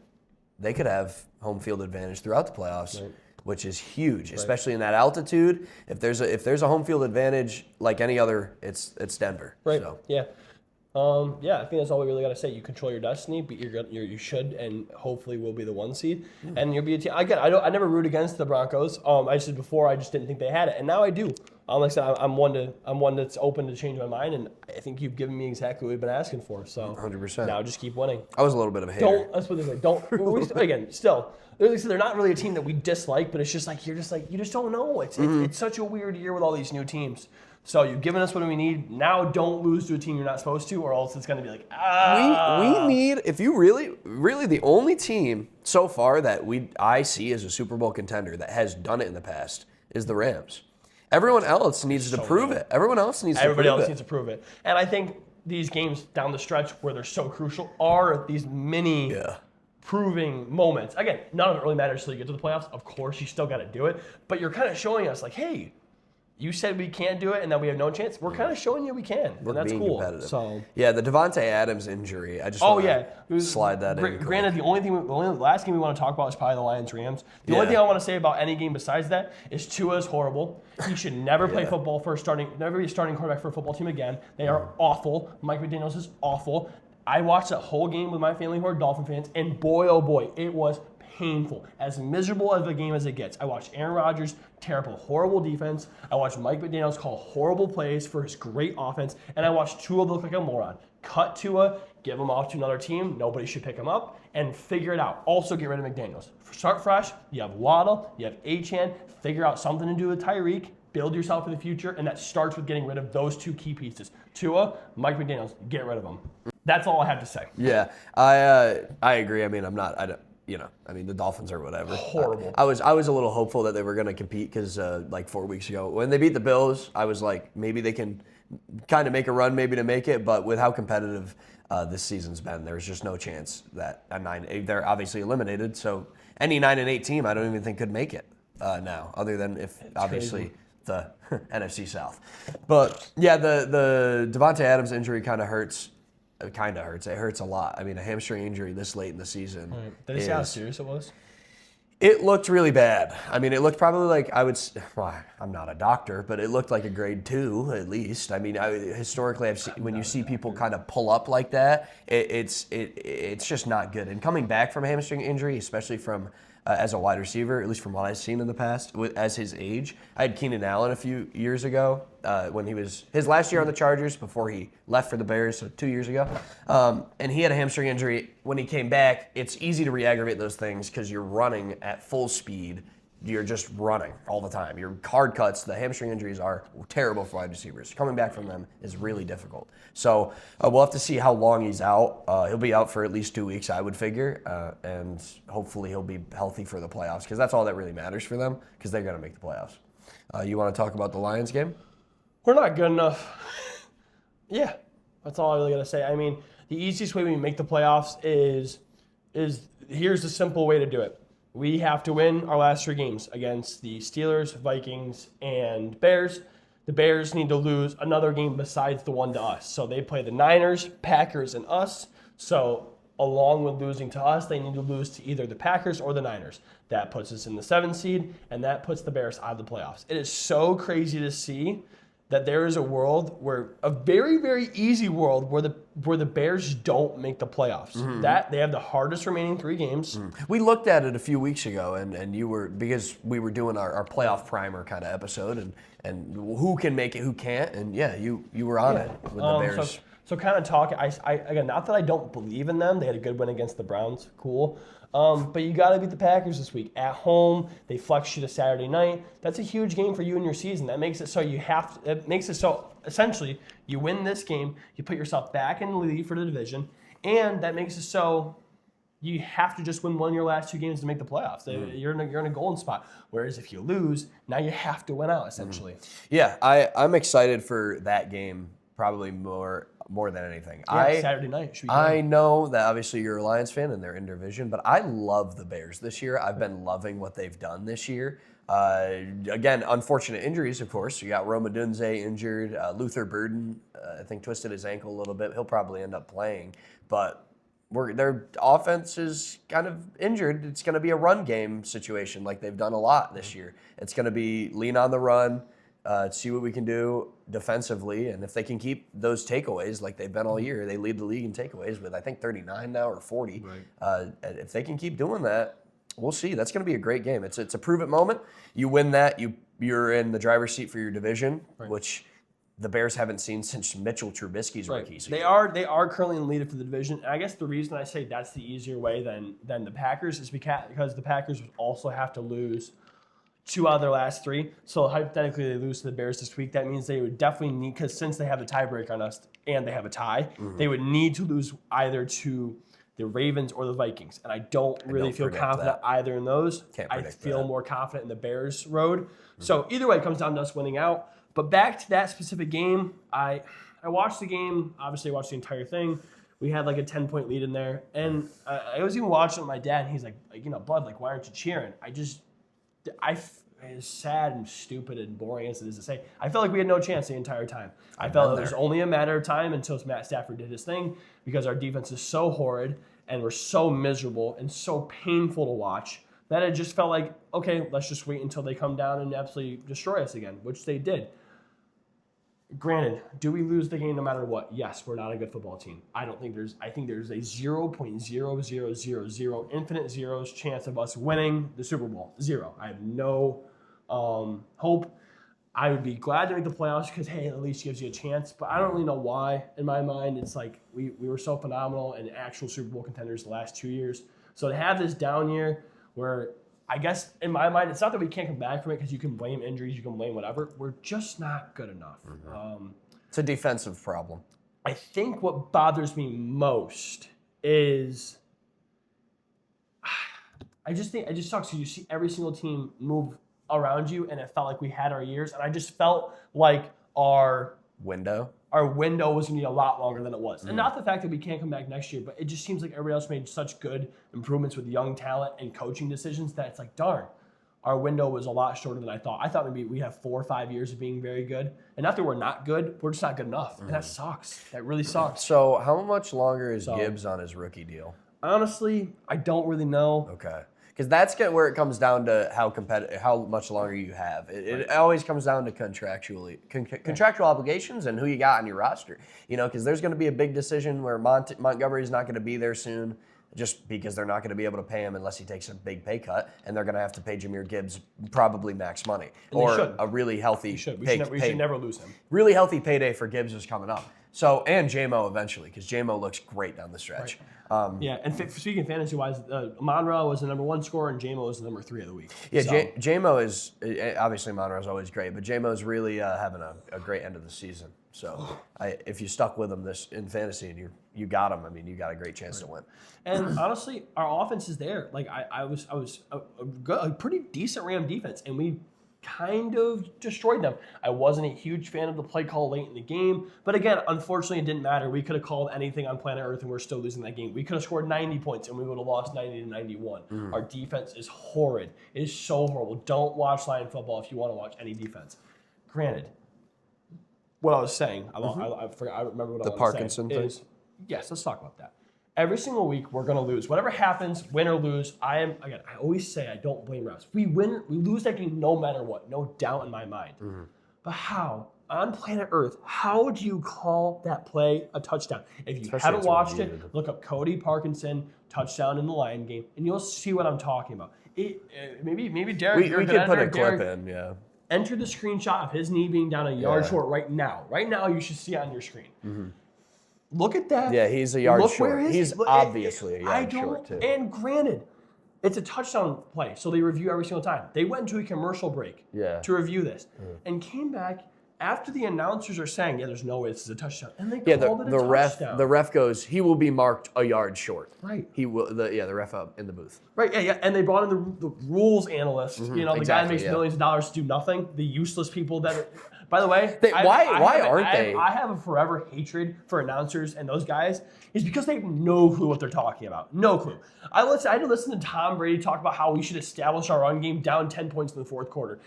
they could have home field advantage throughout the playoffs, which is huge, especially in that altitude. If there's a home field advantage like any other, it's Denver. Right. So. Yeah. I think that's all we really got to say. You control your destiny, but you should, and hopefully will be the 1 seed, and you'll be a team. Again, I never root against the Broncos. I said before I just didn't think they had it, and now I do. Like I said, I'm one that's open to change my mind, and I think you've given me exactly what we've been asking for. So 100%. Now just keep winning. I was a little bit of a hater. Let's put it this way. They're not really a team that we dislike, but it's just like you just don't know. It's such a weird year with all these new teams. So you've given us what we need. Now don't lose to a team you're not supposed to, or else it's going to be like, We need, if you really the only team so far that I see as a Super Bowl contender that has done it in the past is the Rams. Everyone else needs to prove it. Everybody else needs to prove it. And I think these games down the stretch where they're so crucial are these mini proving moments. Again, none of it really matters until you get to the playoffs. Of course, you still got to do it. But you're kind of showing us like, hey, you said we can't do it and that we have no chance. We're kind of showing you we can. We're and that's being cool. competitive. So yeah, the Devontae Adams injury. I just want to slide that in. Granted, the last game we want to talk about is probably the Lions-Rams. The only thing I want to say about any game besides that is Tua is horrible. He should never play football never be a starting quarterback for a football team again. They are awful. Mike McDaniels is awful. I watched that whole game with my family who are Dolphin fans, and boy, oh boy, it was painful. As miserable of a game as it gets. I watched Aaron Rodgers tear up a horrible defense. I watched Mike McDaniels call horrible plays for his great offense, and I watched Tua look like a moron. Cut Tua, give him off to another team. Nobody should pick him up, and figure it out. Also get rid of McDaniels. Start fresh. You have Waddle. You have Achane. Figure out something to do with Tyreek. Build yourself for the future, and that starts with getting rid of those 2 key pieces. Tua, Mike McDaniels, get rid of them. That's all I have to say. Yeah, I agree. I mean, the Dolphins are whatever. Horrible. I was a little hopeful that they were going to compete because 4 weeks ago when they beat the Bills, I was like, maybe they can kind of make a run, maybe to make it. But with how competitive this season's been, there's just no chance that they're obviously eliminated. So any 9-8 team, I don't even think could make it now, other than if obviously the NFC South. But yeah, the Devontae Adams injury kind of hurts. It kind of hurts. It hurts a lot. I mean, a hamstring injury this late in the season. Right. Did they say how serious it was? It looked really bad. I mean, it looked probably like I'm not a doctor, but it looked like a grade 2 at least. I mean, historically, I've seen when you see people kind of pull up like that, it's just not good. And coming back from a hamstring injury, especially from as a wide receiver, at least from what I've seen in the past, as his age. I had Keenan Allen a few years ago when he was his last year on the Chargers before he left for the Bears, so 2 years ago. And he had a hamstring injury. When he came back, it's easy to re-aggravate those things because you're running at full speed you're just running all the time. Your hard cuts, the hamstring injuries are terrible for wide receivers. Coming back from them is really difficult. So we'll have to see how long he's out. He'll be out for at least 2 weeks, I would figure, and hopefully he'll be healthy for the playoffs because that's all that really matters for them because they're going to make the playoffs. You want to talk about the Lions game? We're not good enough. Yeah, that's all I really got to say. I mean, the easiest way we make the playoffs is here's the simple way to do it. We have to win our last 3 games against the Steelers, Vikings, and Bears. The Bears need to lose another game besides the one to us. So they play the Niners, Packers, and us. So along with losing to us, they need to lose to either the Packers or the Niners. That puts us in the 7th seed, and that puts the Bears out of the playoffs. It is so crazy to see that there is a world where a very, very easy world where the Bears don't make the playoffs. That they have the hardest remaining 3 games. We looked at it a few weeks ago, and you were, because we were doing our playoff primer kind of episode, and who can make it, who can't, and yeah, you were on it with the Bears. So kind of talking, I again, not that I don't believe in them. They had a good win against the Browns, cool. But you got to beat the Packers this week at home. They flex you to Saturday night. That's a huge game for you in your season. That makes it so it makes it so essentially you win this game, you put yourself back in the lead for the division, and that makes it so you have to just win one of your last 2 games to make the playoffs. You're in a golden spot. Whereas if you lose, now you have to win out essentially. Yeah, I'm excited for that game probably more than anything. Yeah, Saturday night. Should be I know that obviously you're a Lions fan and they're in division, but I love the Bears this year. I've been loving what they've done this year. Again, unfortunate injuries, of course. You got Roma Dunze injured. Luther Burden, I think, twisted his ankle a little bit. He'll probably end up playing. But their offense is kind of injured. It's going to be a run game situation like they've done a lot this year. It's going to be lean on the run, see what we can do defensively, and if they can keep those takeaways like they've been all year, they lead the league in takeaways with I think 39 now or 40. Right. If they can keep doing that, we'll see. That's going to be a great game. It's a prove it moment. You win that, you're in the driver's seat for your division, right, which the Bears haven't seen since Mitchell Trubisky's rookie season. They are currently in the lead for the division. And I guess the reason I say that's the easier way than the Packers is because the Packers would also have to lose 2 out of their last 3. So hypothetically, they lose to the Bears this week. That means they would definitely need, because since they have the tiebreak on us and they have a tie, they would need to lose either to the Ravens or the Vikings. And I don't really feel confident either in those. I feel more confident in the Bears road. So either way, it comes down to us winning out. But back to that specific game, I watched the game. Obviously, I watched the entire thing. We had like a 10-point lead in there. And I was even watching with my dad, and he's like, Bud, like, why aren't you cheering? As sad and stupid and boring as it is to say, I felt like we had no chance the entire time. I felt it was only a matter of time until Matt Stafford did his thing, because our defense is so horrid and we're so miserable and so painful to watch that it just felt like, okay, let's just wait until they come down and absolutely destroy us again, which they did. Granted, do we lose the game no matter what? Yes, we're not a good football team. I think there's a 0.0000 infinite zeros chance of us winning the Super Bowl. 0. I have no hope. I would be glad to make the playoffs because, hey, it at least gives you a chance. But I don't really know why. In my mind, it's like we were so phenomenal and actual Super Bowl contenders the last 2 years. So to have this down year where, I guess, in my mind, it's not that we can't come back from it because you can blame injuries, you can blame whatever. We're just not good enough. It's a defensive problem. I think what bothers me most is it just sucks because you see every single team move around you, and it felt like we had our years, and I just felt like our window was going to be a lot longer than it was. And not the fact that we can't come back next year, but it just seems like everybody else made such good improvements with young talent and coaching decisions that it's like, darn, our window was a lot shorter than I thought. I thought maybe we have 4 or 5 years of being very good. And not that we're not good, we're just not good enough. And that sucks. That really sucks. So how much longer is Gibbs on his rookie deal? Honestly, I don't really know. Okay. Because that's where it comes down to how much longer you have. It always comes down to contractual obligations and who you got on your roster. Because there's going to be a big decision where Montgomery's not going to be there soon, just because they're not going to be able to pay him unless he takes a big pay cut, and they're going to have to pay Jahmyr Gibbs probably max money, or a really healthy. We should never lose him. Really healthy payday for Gibbs is coming up. So, and JMO eventually, because JMO looks great down the stretch. Yeah, and speaking fantasy-wise, Monroe was the number 1 scorer, and JMO was the number 3 of the week. Yeah, So, JMO is, obviously Monroe's always great, but JMO's really having a great end of the season. So if you stuck with him in fantasy and you got him, I mean, you got a great chance to win. and honestly, our offense is there. Like I was a pretty decent Ram defense, and we kind of destroyed them. I wasn't a huge fan of the play call late in the game, but again, unfortunately, it didn't matter. We could have called anything on planet Earth, and we're still losing that game. We could have scored 90 points, and we would have lost 90-91. Our defense is horrid. It is so horrible. Don't watch Lion football if you want to watch any defense. Granted, what I was saying, I forgot. I remember what I was saying. The Parkinson thing? Yes, let's talk about that. Every single week, we're going to lose. Whatever happens, win or lose, I always say I don't blame refs. We lose that game no matter what, no doubt in my mind. But how, on planet Earth, how do you call that play a touchdown? If you haven't watched it, look up Cody Parkinson touchdown in the Lion game, and you'll see what I'm talking about. Maybe Derek. We could put a clip in, yeah. Enter the screenshot of his knee being down a yard short right now. Right now, you should see it on your screen. Look at that. Yeah, he's a yard short. He's obviously a yard short, too. And granted, it's a touchdown play, so they review every single time. They went into a commercial break to review this and came back after the announcers are saying, yeah, there's no way this is a touchdown. And they called it a touchdown. The ref goes, he will be marked a yard short. Right. He will. The ref up in the booth. Right. Yeah. And they brought in the rules analyst. You know, the guy that makes millions of dollars to do nothing. The useless people that are. By the way, why aren't they? I have a forever hatred for announcers and those guys. Is because they have no clue what they're talking about. No clue. I had to listen to Tom Brady talk about how we should establish our run game down 10 points in the fourth quarter.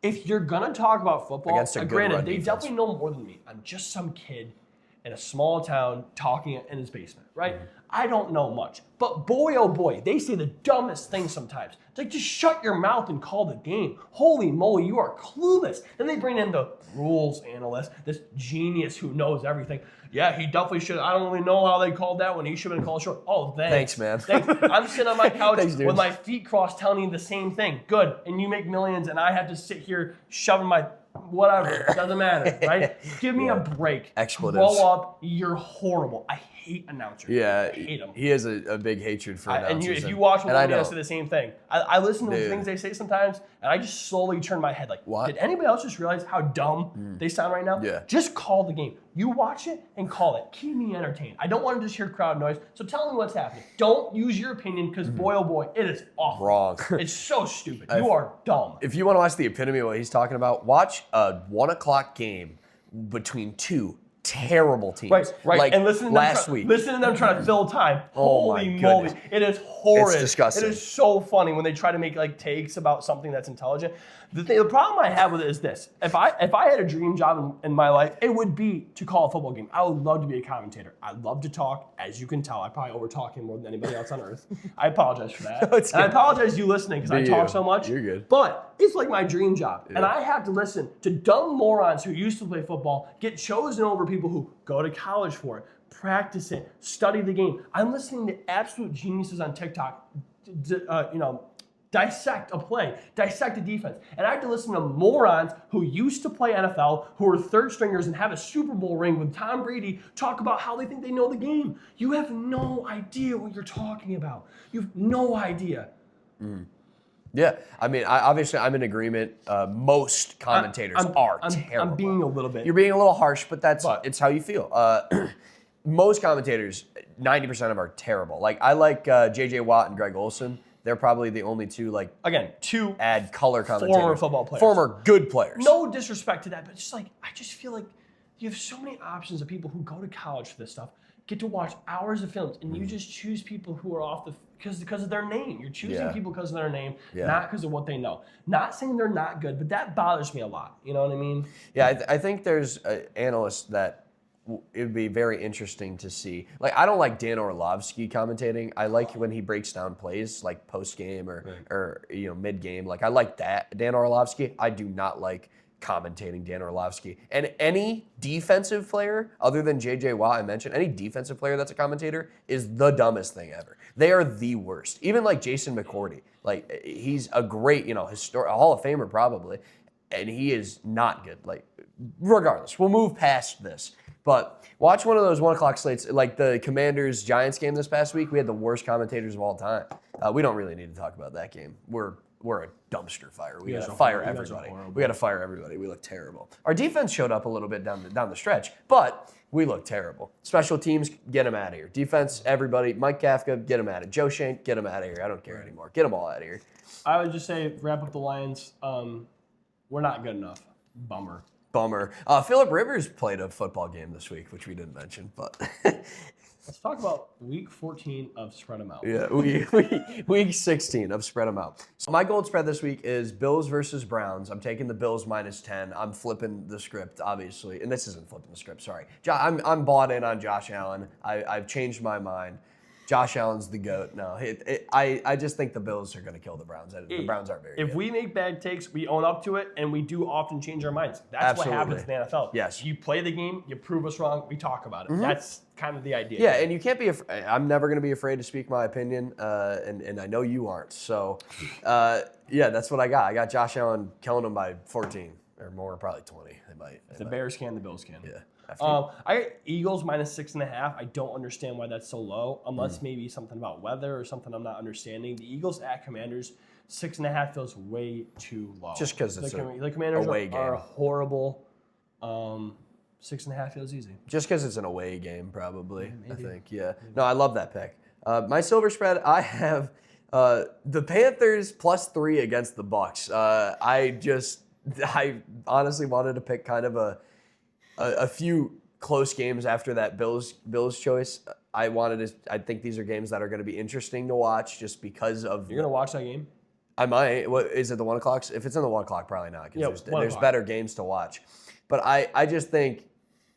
If you're gonna talk about football, granted, they definitely know more than me. I'm just some kid in a small town talking in his basement, right? I don't know much. But boy, oh boy, they say the dumbest things sometimes. It's like, just shut your mouth and call the game. Holy moly, you are clueless. Then they bring in the rules analyst, this genius who knows everything. Yeah, he definitely should. I don't really know how they called that when he should have been called short. Oh, thanks. Man. Thanks. I'm sitting on my couch with my feet crossed telling you the same thing. Good. And you make millions, and I have to sit here shoving my whatever. It doesn't matter, right? Give me a break. Expletives. Grow up. You're horrible. I hate announcers. Yeah, I hate them. He has a big hatred for announcers. And if you watch them, I say the same thing. I listen to the things they say sometimes, and I just slowly turn my head like, what? Did anybody else just realize how dumb they sound right now? Yeah. Just call the game. You watch it and call it. Keep me entertained. I don't want to just hear crowd noise. So tell me what's happening. Don't use your opinion because boy, oh boy, it is awful. Wrong. It's so stupid. You are dumb. If you want to watch the epitome of what he's talking about, watch a 1 o'clock game between two terrible teams. Right. Like and listen to last week. Listen to them trying to fill time. Oh my Holy moly. goodness. It is horrid. It's disgusting. It is so funny when they try to make like takes about something that's intelligent. The problem I have with it is this. If I had a dream job in my life, it would be to call a football game. I would love to be a commentator. I love to talk. As you can tell, I probably over-talk him more than anybody else on earth. I apologize for that. And I apologize to you listening because I talk so much. You're good. But it's like my dream job. Yeah. And I have to listen to dumb morons who used to play football get chosen over people who go to college for it, practice it, study the game. I'm listening to absolute geniuses on TikTok, dissect a play, dissect a defense. And I have to listen to morons who used to play NFL, who are third stringers and have a Super Bowl ring with Tom Brady, talk about how they think they know the game. You have no idea what you're talking about. You have no idea. Yeah, I mean, obviously, I'm in agreement. Most commentators are terrible. I'm being a little bit. You're being a little harsh, but it's how you feel. Most commentators, 90% of them are terrible. Like, I like J.J. Watt and Greg Olson. They're probably the only two, two add color commentators. Former football players. Former good players. No disrespect to that, but just I just feel like you have so many options of people who go to college for this stuff, get to watch hours of films, and you just choose people who are off because of their name. You're choosing people because of their name, not because of what they know. Not saying they're not good, but that bothers me a lot. You know what I mean? Yeah, I think there's analysts that it would be very interesting to see. Like, I don't like Dan Orlovsky commentating. I like when he breaks down plays, like post-game or mid-game. Like, I like that, Dan Orlovsky. I do not like commentating Dan Orlovsky. And any defensive player, other than J.J. Watt I mentioned, any defensive player that's a commentator is the dumbest thing ever. They are the worst. Even like Jason McCourty. Like, he's a great, a Hall of Famer probably, and he is not good. Like, regardless, we'll move past this. But watch one of those 1 o'clock slates, like the Commanders-Giants game this past week. We had the worst commentators of all time. We don't really need to talk about that game. We're a dumpster fire. We got to fire everybody. We got to fire everybody. We look terrible. Our defense showed up a little bit down the stretch, but we look terrible. Special teams, get them out of here. Defense, everybody. Mike Kafka, get him out of here. Joe Shank, get him out of here. I don't care anymore. Get them all out of here. I would just say, wrap up the Lions. We're not good enough. Bummer. Phillip Rivers played a football game this week, which we didn't mention, but let's talk about week 14 of Spread 'em Out. Yeah, week 16 of Spread 'em Out. So my gold spread this week is Bills versus Browns. I'm taking the Bills -10. I'm flipping the script, obviously, and this isn't flipping the script. Sorry, I'm bought in on Josh Allen. I've changed my mind. Josh Allen's the GOAT. No, I just think the Bills are going to kill the Browns. The Browns aren't very good. If we make bad takes, we own up to it, and we do often change our minds. That's what happens in the NFL. Yes. You play the game, you prove us wrong, we talk about it. That's kind of the idea. Yeah, and you can't be I'm never going to be afraid to speak my opinion, and I know you aren't. So, yeah, that's what I got. I got Josh Allen killing them by 14 or more, probably 20. The Bears can, the Bills can. Yeah. I got Eagles -6.5. I don't understand why that's so low, unless maybe something about weather or something I'm not understanding. The Eagles at Commanders, 6.5 feels way too low. Just because it's the Commanders away game. are horrible. 6.5 feels easy. Just because it's an away game, probably. I think. Yeah. No, I love that pick. My silver spread, I have the Panthers +3 against the Bucks. I honestly wanted to pick kind of a few close games after that Bills choice. I think these are games that are going to be interesting to watch just because of. You're going to watch that game? I might. What is it? The 1 o'clock? If it's in the 1 o'clock, probably not. Because there's better games to watch. But I just think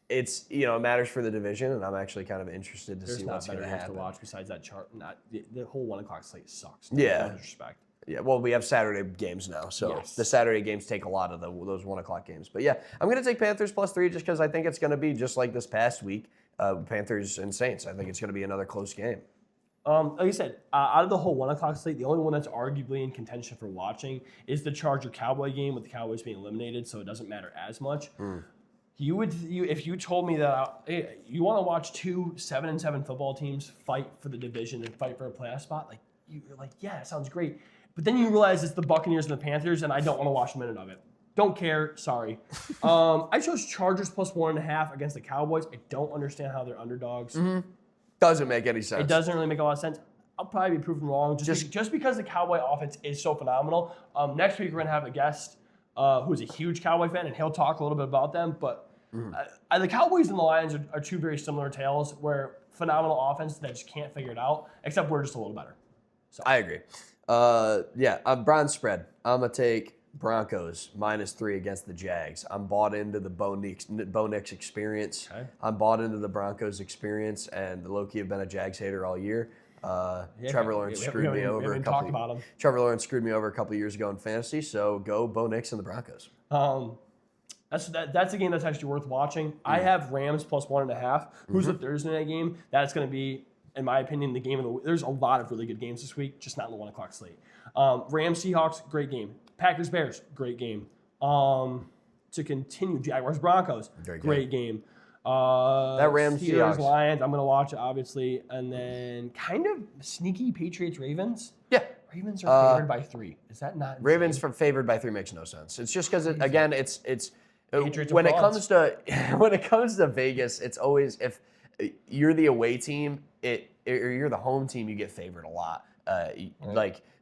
it's it matters for the division, and I'm actually kind of interested to see what's going to happen. There's not better games to watch besides that chart. The whole 1 o'clock slate sucks. Yeah. No disrespect. Yeah, well, we have Saturday games now, so the Saturday games take a lot of those 1 o'clock games. But yeah, I'm going to take Panthers +3 just because I think it's going to be just like this past week, Panthers and Saints. I think it's going to be another close game. Like I said, out of the whole 1 o'clock slate, the only one that's arguably in contention for watching is the Charger-Cowboy game with the Cowboys being eliminated, so it doesn't matter as much. If you told me that you want to watch two 7-7 football teams fight for the division and fight for a playoff spot, you're like, yeah, that sounds great. But then you realize it's the Buccaneers and the Panthers, and I don't want to watch a minute of it. Don't care. Sorry. I chose Chargers +1.5 against the Cowboys. I don't understand how they're underdogs. Doesn't make any sense. It doesn't really make a lot of sense. I'll probably be proven wrong just because the Cowboy offense is so phenomenal. Next week, we're going to have a guest who's a huge Cowboy fan, and he'll talk a little bit about them. But the Cowboys and the Lions are two very similar tales where phenomenal offense that just can't figure it out, except we're just a little better. So. I agree. Bronze spread. I'm going to take Broncos -3 against the Jags. I'm bought into the Bo Nix experience. Okay. I'm bought into the Broncos experience, and the Loki have been a Jags hater all year. Trevor Lawrence screwed me over a couple years ago in fantasy, so go Bo Nix and the Broncos. That's a game that's actually worth watching. I have Rams +1.5. Who's the Thursday night game? That's going to be, in my opinion, the game of the week. There's a lot of really good games this week, just not in the 1 o'clock slate. Rams Seahawks, great game. Packers Bears, great game. To continue, Jaguars Broncos, great game. That Rams Steelers Lions, I'm going to watch it obviously, and then kind of sneaky Patriots Ravens. Yeah. Ravens are favored by 3. Is that not insane? Ravens favored by 3 makes no sense. It's just because it's Patriots when it comes to Vegas, it's always if you're the away team, or you're the home team, you get favored a lot.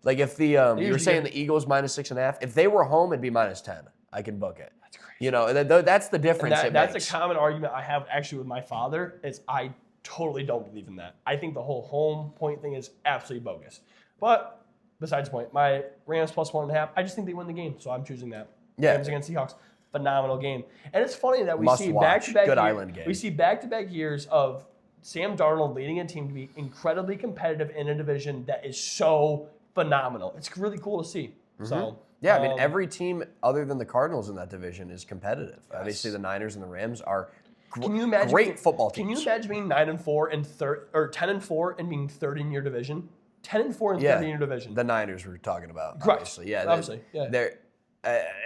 Like if the you're saying the Eagles -6.5, if they were home, it'd be -10. I can book it. That's crazy. That's the difference. That's a common argument I have actually with my father. Is I totally don't believe in that. I think the whole home point thing is absolutely bogus. But besides the point, my Rams +1.5. I just think they win the game, so I'm choosing that. Yeah. Rams against Seahawks. Phenomenal game. And it's funny that we Must see watch. back-to-back Good Island game. We see back-to-back years of Sam Darnold leading a team to be incredibly competitive in a division that is so phenomenal. It's really cool to see. So yeah, I mean every team other than the Cardinals in that division is competitive. Yes. Obviously, the Niners and the Rams are great football teams. Can you imagine being 9-4 and 10-4 and being third in your division? 10-4 and third in your division. The Niners we're talking about. Correct. Obviously, yeah. Obviously, yeah.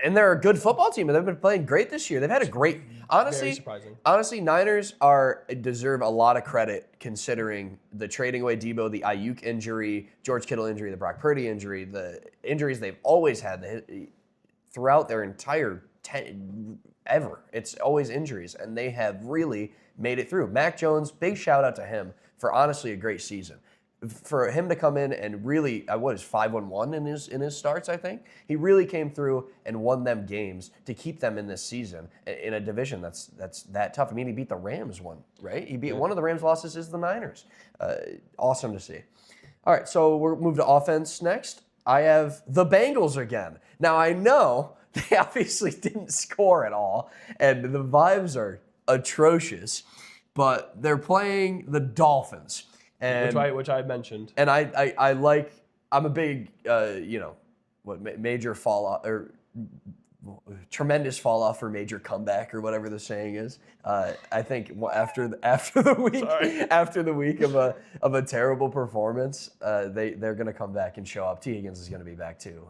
And they're a good football team, and they've been playing great this year. They've had a great, Very surprising. honestly, Niners deserve a lot of credit considering the trading away Debo, the Ayuk injury, George Kittle injury, the Brock Purdy injury, the injuries they've always had throughout their entire ever. It's always injuries, and they have really made it through. Mac Jones, big shout out to him for honestly a great season. For him to come in and really, 5-1 in his starts, I think. He really came through and won them games to keep them in this season in a division that's that tough. I mean, he beat the Rams one, right? He beat one of the Rams' losses is the Niners. Awesome to see. All right, so we'll move to offense next. I have the Bengals again. Now, I know they obviously didn't score at all, and the vibes are atrocious, but they're playing the Dolphins. And, which I mentioned. And I'm a big, major fall off or tremendous fall off for major comeback or whatever the saying is. I think after the week of a terrible performance, they're going to come back and show up. T. Higgins is going to be back too,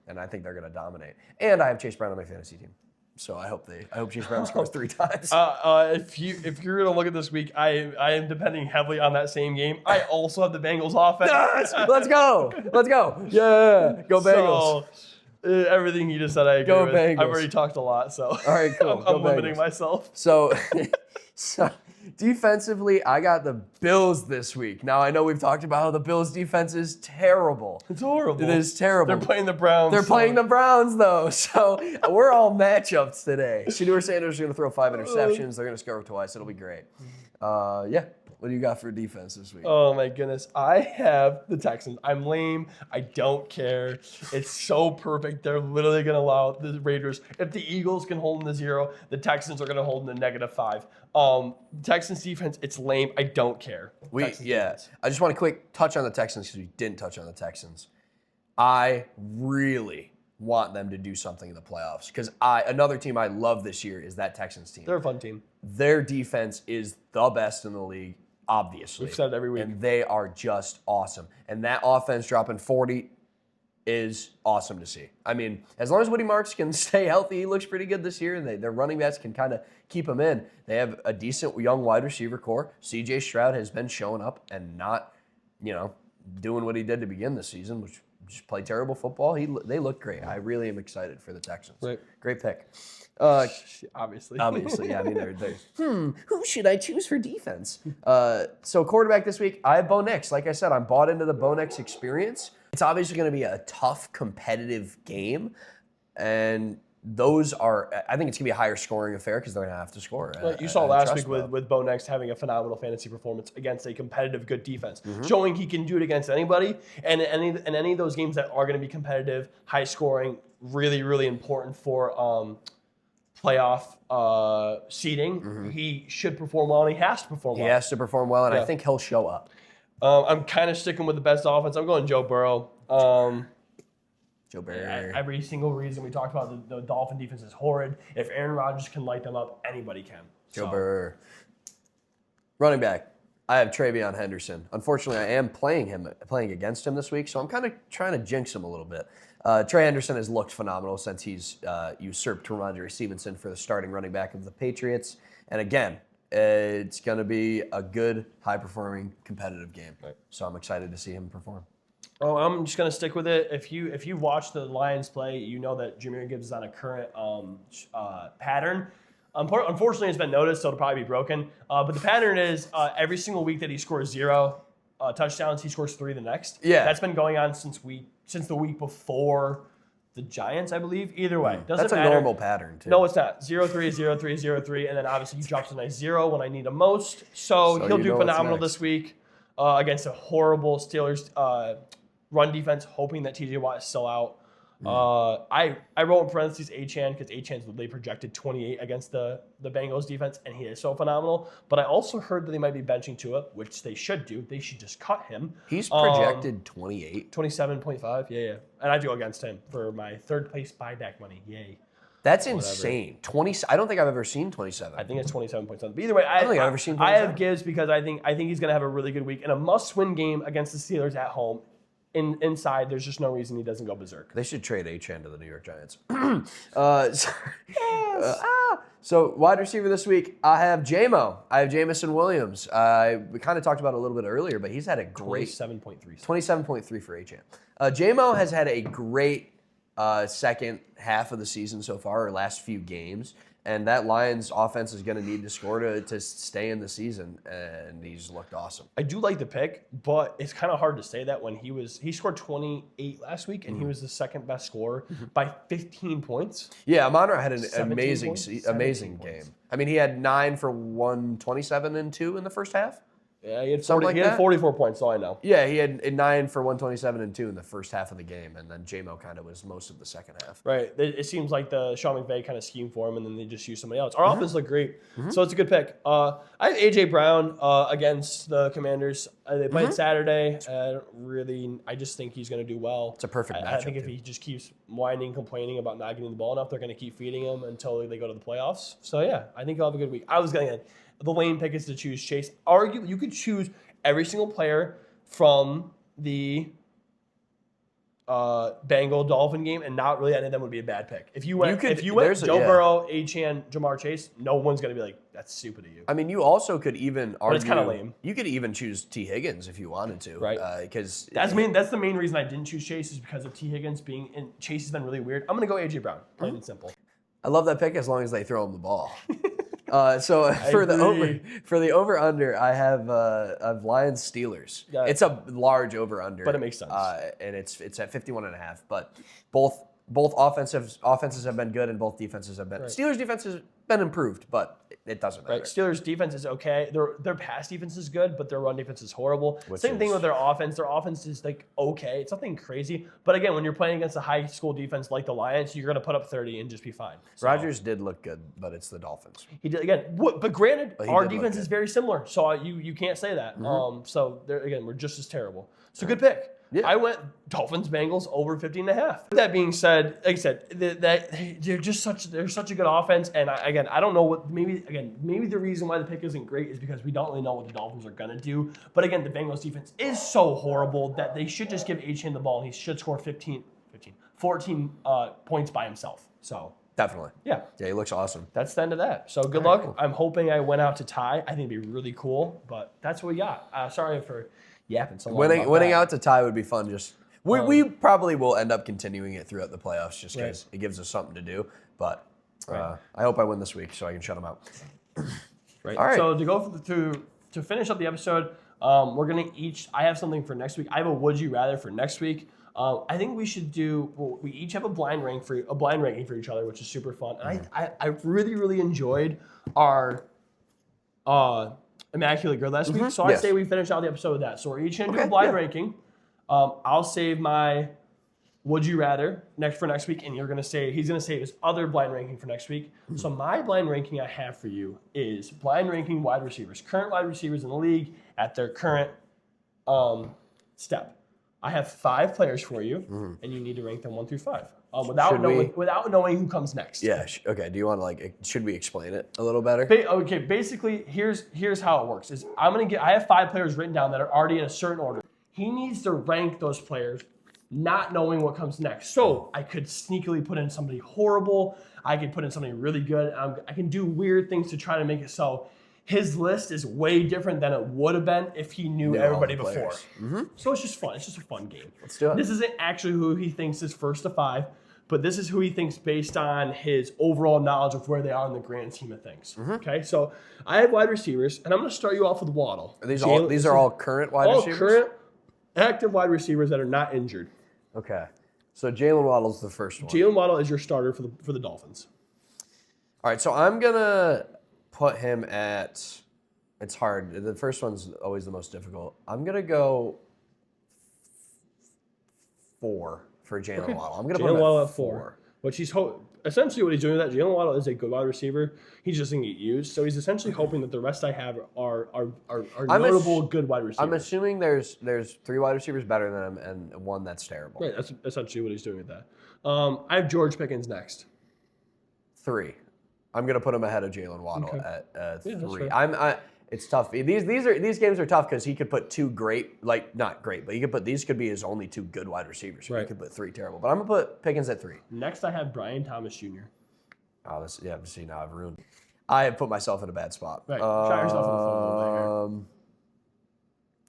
and I think they're going to dominate. And I have Chase Brown on my fantasy team. So I hope Chase Brown scores 3 times. If you're gonna look at this week, I am depending heavily on that same game. I also have the Bengals offense. Yes! Let's go! Yeah, go Bengals. So, everything you just said, I agree Go with. Bengals. I've already talked a lot, so all right, cool. I'm limiting myself. So defensively, I got the Bills this week. Now, I know we've talked about how the Bills' defense is terrible. It's horrible. It is terrible. They're playing the Browns. They're playing the Browns, though. So we're all matchups today. Shedeur Sanders is going to throw 5 interceptions. They're going to score twice. It'll be great. Yeah. What do you got for defense this week? Oh, my goodness. I have the Texans. I'm lame. I don't care. It's so perfect. They're literally going to allow the Raiders. If the Eagles can hold them to 0, the Texans are going to hold them to -5. Texans defense, it's lame. I don't care. Defense. I just want to quick touch on the Texans because we didn't touch on the Texans. I really want them to do something in the playoffs because another team I love this year is that Texans team. They're a fun team. Their defense is the best in the league. Obviously. We've said it every week. And they are just awesome. And that offense dropping 40 is awesome to see. I mean, as long as Woody Marks can stay healthy, he looks pretty good this year, and their running backs can kind of keep him in. They have a decent young wide receiver core. C.J. Stroud has been showing up and not, doing what he did to begin the season, which just play terrible football. They look great. I really am excited for the Texans. Right. Great pick. Obviously, yeah. I mean, they're who should I choose for defense? So quarterback this week, I have Bo Nix. Like I said, I'm bought into the Bo Nix experience. It's obviously going to be a tough, competitive game, and I think it's going to be a higher scoring affair because they're going to have to score. You saw last week with Bo Nix having a phenomenal fantasy performance against a competitive, good defense, showing he can do it against anybody. And any of those games that are going to be competitive, high scoring, really, really important for playoff seeding. He should perform well, and he has to perform well. He has to perform well, and I think he'll show up. I'm kind of sticking with the best offense. I'm going Joe Burrow. Joe Burrow. Every single reason we talked about the Dolphin defense is horrid. If Aaron Rodgers can light them up, anybody can. Joe Burrow. Running back, I have Travion Henderson. Unfortunately, I am playing against him this week, so I'm kind of trying to jinx him a little bit. Trey Henderson has looked phenomenal since he's usurped Ramondre Stevenson for the starting running back of the Patriots. And again, it's going to be a good, high-performing, competitive game. Right. So I'm excited to see him perform. Oh, I'm just going to stick with it. If you watch the Lions play, you know that Jahmyr Gibbs is on a current pattern. Unfortunately, it's been noticed, so it'll probably be broken. But the pattern is every single week that he scores 0 touchdowns, he scores 3 the next. Yeah. That's been going on since the week before the Giants, I believe. Either way, doesn't matter. That's a normal pattern, too. No, it's not. 0-3, 0-3, 0-3, and then obviously he drops a nice 0 when I need him most. So he'll do phenomenal this week against a horrible Steelers run defense, hoping that TJ Watt is still out. I wrote in parentheses Achane because Achane's they projected 28 against the Bengals defense, and he is so phenomenal. But I also heard that they might be benching Tua, which they should do. They should just cut him. He's projected 28. 27.5, yeah. And I have to go against him for my third place buyback money. Yay. That's insane. 20. I don't think I've ever seen 27. I think it's 27.7. But either way, I don't think I've ever seen 27. I have Gibbs because I think he's going to have a really good week and a must-win game against the Steelers at home. inside, there's just no reason he doesn't go berserk. They should trade Achane to the New York Giants. So wide receiver this week, I have J-Mo. I have Jamison Williams. We kind of talked about it a little bit earlier, but he's had a great 27.3 for Achane. J-Mo has had a great second half of the season so far, or last few games. And that Lions offense is going to need to score to stay in the season, and he's looked awesome. I do like the pick, but it's kind of hard to say that when he scored 28 last week, and he was the second best scorer by 15 points. Yeah, Amon-Ra had an amazing game. I mean, he had 9 for 127 and 2 in the first half. Yeah, he had 44 points, all I know. Yeah, he had 9 for 127 and 2 in the first half of the game, and then J-Mo kind of was most of the second half. Right. It seems like the Sean McVay kind of schemed for him, and then they just used somebody else. Our offense looked great, so it's a good pick. I have A.J. Brown against the Commanders. They played Saturday. I just think he's going to do well. It's a perfect matchup. I think if he just keeps whining, complaining about not getting the ball enough, they're going to keep feeding him until they go to the playoffs. So, yeah, I think he'll have a good week. I was going to the lane pick is to choose Chase. Arguably, you could choose every single player from the Bengal-Dolphin game, and not really any of them would be a bad pick. If you went Joe Burrow, Achane, Jamar Chase, no one's going to be like, that's stupid of you. I mean, you also could even argue. But it's kind of lame. You could even choose T. Higgins if you wanted to. Right. Because that's the main reason I didn't choose Chase is because of T. Higgins being in. Chase has been really weird. I'm going to go A.J. Brown, plain and simple. I love that pick as long as they throw him the ball. So for the over under, I have Lions Steelers. Yeah. It's a large over under, but it makes sense. And it's at 51.5. But both offenses have been good, and both defenses have been. Right. Steelers defense has been improved, but it doesn't matter. Right. Steelers defense is okay. Their pass defense is good, but their run defense is horrible. Same thing with their offense. Their offense is like okay. It's nothing crazy. But again, when you're playing against a high school defense like the Lions, you're going to put up 30 and just be fine. So, Rodgers did look good, but it's the Dolphins. He did again. But granted, our defense is very similar, so you can't say that. So again, we're just as terrible. So good pick. Yeah. I went Dolphins Bengals over 50.5. That being said, like I said, they're such a good offense, and I don't know what maybe the reason why the pick isn't great is because we don't really know what the Dolphins are gonna do. But again, the Bengals defense is so horrible that they should just give Achane the ball and he should score 14 points by himself. So definitely. Yeah, he looks awesome. That's the end of that. So good luck. Cool. I'm hoping I went out to tie. I think it'd be really cool, but that's what we got. Sorry for yapping so long. Winning out to tie would be fun. Just we probably will end up continuing it throughout the playoffs just because it gives us something to do. But I hope I win this week so I can shut them out. Right. All right. So to go to finish up the episode, we're gonna I have something for next week. I have a would you rather for next week. I think we should we each have a blind ranking for each other, which is super fun. And I really, really enjoyed our Immaculate Grid last week. So I say we finish out the episode with that. So we're each going to do a blind ranking. I'll save my would you rather next week, and he's going to save his other blind ranking for next week. So my blind ranking I have for you is blind ranking wide receivers, current wide receivers in the league at their current step. I have 5 players for you, and you need to rank them 1 through 5. Without knowing who comes next. Yeah. Okay. Do you want to should we explain it a little better? Okay. Basically, here's how it works. I have 5 players written down that are already in a certain order. He needs to rank those players, not knowing what comes next. So I could sneakily put in somebody horrible. I could put in somebody really good. I can do weird things to try to make it so his list is way different than it would have been if he knew everybody before. So it's just fun. It's just a fun game. Let's do it. This isn't actually who he thinks is first to 5, but this is who he thinks based on his overall knowledge of where they are in the grand scheme of things. Okay, so I have wide receivers, and I'm going to start you off with Waddle. Are these all current wide receivers? All current active wide receivers that are not injured. Okay, so Jalen Waddle's the first one. Jalen Waddle is your starter for the Dolphins. All right, so I'm going to put him at, it's hard. The first one's always the most difficult. I'm going to go 4 for Jalen Waddle. I'm going to put him at 4. Which essentially what he's doing with that, Jalen Waddle is a good wide receiver. He just doesn't get used. So he's essentially hoping that the rest I have are notable good wide receivers. I'm assuming there's 3 wide receivers better than him and 1 that's terrible. Right, that's essentially what he's doing with that. I have George Pickens next. 3. I'm going to put him ahead of Jalen Waddle at 3. It's tough. These games are tough because he could put two great, like not great, but these could be his only two good wide receivers. Right. He could put three terrible. But I'm gonna put Pickens at 3. Next, I have Brian Thomas Jr. Oh, see, now I've ruined. I have put myself in a bad spot. Right. Shot yourself in the foot a little bit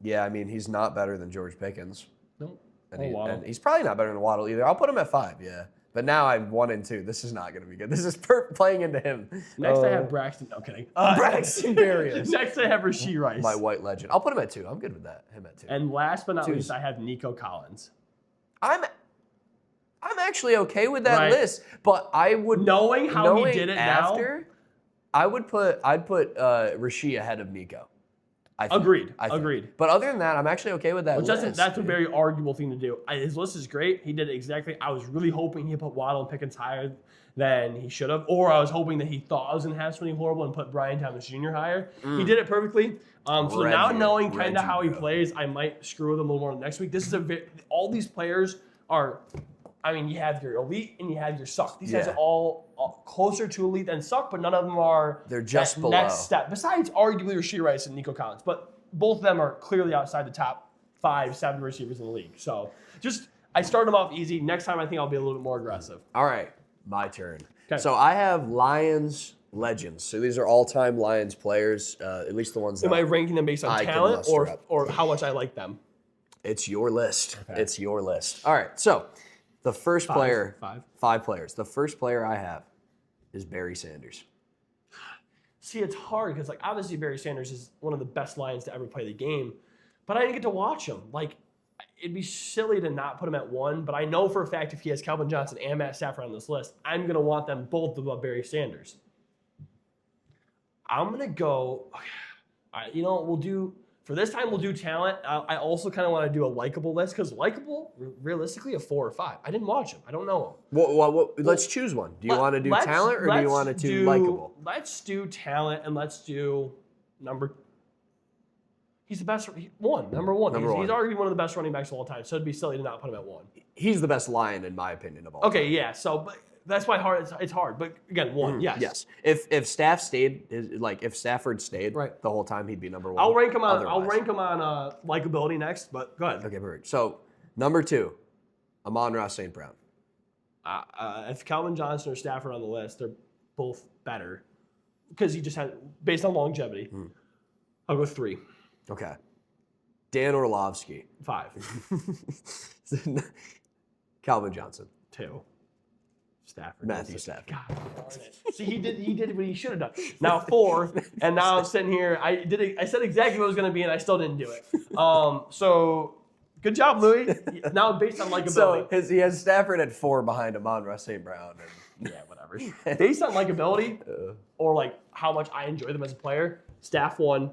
here. Yeah, I mean he's not better than George Pickens. Nope. And he's probably not better than Waddle either. I'll put him at 5. Yeah. But now I'm 1 and 2. This is not going to be good. This is playing into him. Next, I have Braxton. No, kidding. Braxton Berrios. Next, I have Rashee Rice. My white legend. I'll put him at 2. I'm good with that. Him at 2. And last but not least, I have Nico Collins. I'm actually okay with that list, but I would knowing how he did it after. I'd put Rashee ahead of Nico. Agreed. But other than that, I'm actually okay with that list. That's a very arguable thing to do. His list is great. He did it exactly. I was really hoping he put Waddle and Pickens higher than he should have, or I was hoping that he thought I was going to have something horrible and put Brian Thomas Jr. higher. He did it perfectly. So now knowing kind of how he plays, I might screw with him a little more next week. This is all these players are. I mean, you have your elite and you have your suck. These guys are all closer to elite than suck, but none of them are. They're just that below. Next step. Besides, arguably, Rashee Rice and Nico Collins, but both of them are clearly outside the top 5, 7 receivers in the league. So I started them off easy. Next time, I think I'll be a little bit more aggressive. All right, my turn. Okay. So I have Lions legends. So these are all-time Lions players, at least the ones that Am I ranking them based on talent or how much I like them? It's your list. Okay. It's your list. All right, so the first player, 5 players. The first player I have is Barry Sanders. See, it's hard because, obviously Barry Sanders is one of the best Lions to ever play the game, but I didn't get to watch him. It'd be silly to not put him at 1, but I know for a fact if he has Calvin Johnson and Matt Stafford on this list, I'm going to want them both above Barry Sanders. I'm going to go, all right, we'll do, for this time, we'll do talent. I also kind of want to do a likable list because likable, realistically, a 4 or 5. I didn't watch him. I don't know him. Well, let's choose one. Do you want to do talent or do you want to do likable? Let's do talent and let's do number. He's the best. Number one. He's arguably one of the best running backs of all time. So it'd be silly to not put him at 1. He's the best Lion in my opinion of all. Okay, yeah. So but that's why it's hard. But again, 1, yes. Yes. If Stafford stayed the whole time, he'd be number 1. I'll rank him on likability next. But go ahead. Okay, perfect. So number 2, Amon-Ra St. Brown. If Calvin Johnson or Stafford on the list, they're both better because he just had based on longevity. I'll go 3. Okay. Dan Orlovsky. 5. Calvin Johnson. 2. Matthew Stafford. God darn it. See, he did what he should have done. Now 4, and now I'm sitting here. I said exactly what it was going to be, and I still didn't do it. So good job, Louis. Now based on likability. So he has Stafford at 4 behind Amon-Ra St. Brown. Yeah, whatever. Based on likability or how much I enjoy them as a player, Staff 1,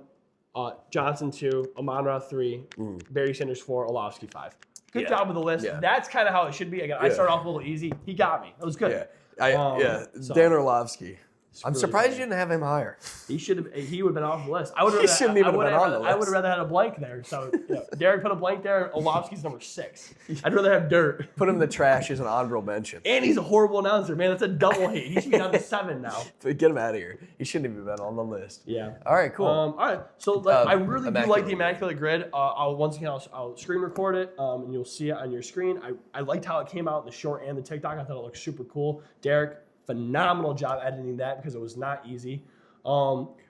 Johnson 2, Amon-Ra 3, Barry Sanders 4, Orlovsky 5. Good job with the list. Yeah. That's kind of how it should be. Again, I started off a little easy. He got me. That was good. Yeah. Dan Orlovsky. I'm really surprised you didn't have him higher. He should have. He would have been off the list. I would have. He shouldn't even have been on the list. I would have rather had a blank there. So Derek put a blank there. Orlovsky's number 6. I'd rather have dirt. Put him in the trash as an honorable mention. And he's a horrible announcer, man. That's a double hate. He should be down to 7 now. Get him out of here. He shouldn't even been on the list. Yeah. All right. Cool. All right. So I really do like the Immaculate Grid. I'll screen record it, and you'll see it on your screen. I liked how it came out in the short and the TikTok. I thought it looked super cool. Derek, phenomenal job editing that because it was not easy.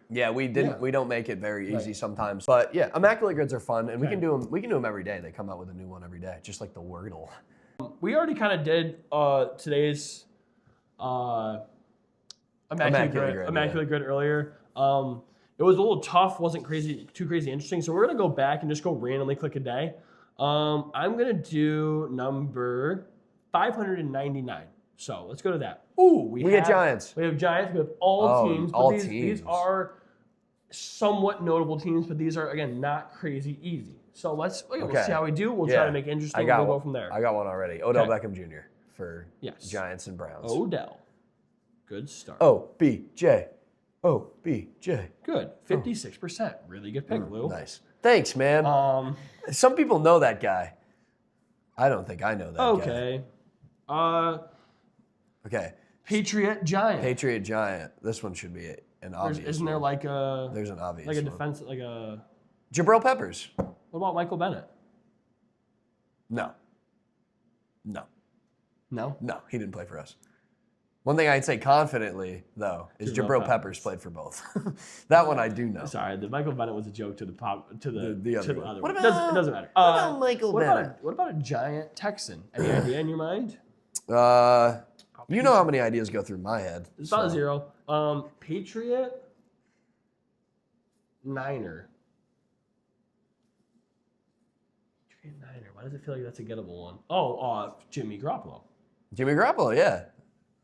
Yeah, we didn't. Yeah. We don't make it very easy sometimes, but yeah, Immaculate Grids are fun, and we can do them. We can do them every day. They come out with a new one every day, just like the Wordle. We already kind of did today's Immaculate Grid earlier. It was a little tough. Wasn't too crazy interesting. So we're gonna go back and just go randomly click a day. I'm gonna do number 599. So let's go to that. Ooh, we have Giants. We have Giants. We have all teams. All teams. These are somewhat notable teams, but these are, again, not crazy easy. So we'll see how we do. We'll try to make it interesting. We'll go from there. I got one already. Odell Beckham Jr. for Giants and Browns. Odell. Good start. OBJ. OBJ. Good. 56%. Really good pick, Lou. Nice. Thanks, man. Some people know that guy. I don't think I know that guy. Okay. Patriot Giant. Patriot Giant. This one should be obvious. Isn't there one. like a There's an obvious like a one. defense like a Jabril Peppers. what about Michael Bennett? No, No. he didn't play for us. One thing I'd say confidently, though, is Jabril Peppers played for both. That one I do know. Sorry, the Michael Bennett was a joke to the other one. What What about, about- it doesn't matter. what about Michael Bennett? What about a giant Texan? Any idea in your mind? You know how many ideas go through my head. It's about 0. Patriot, Niner. Patriot, Niner. Why does it feel like that's a gettable one? Oh, Jimmy Garoppolo. Jimmy Garoppolo, yeah.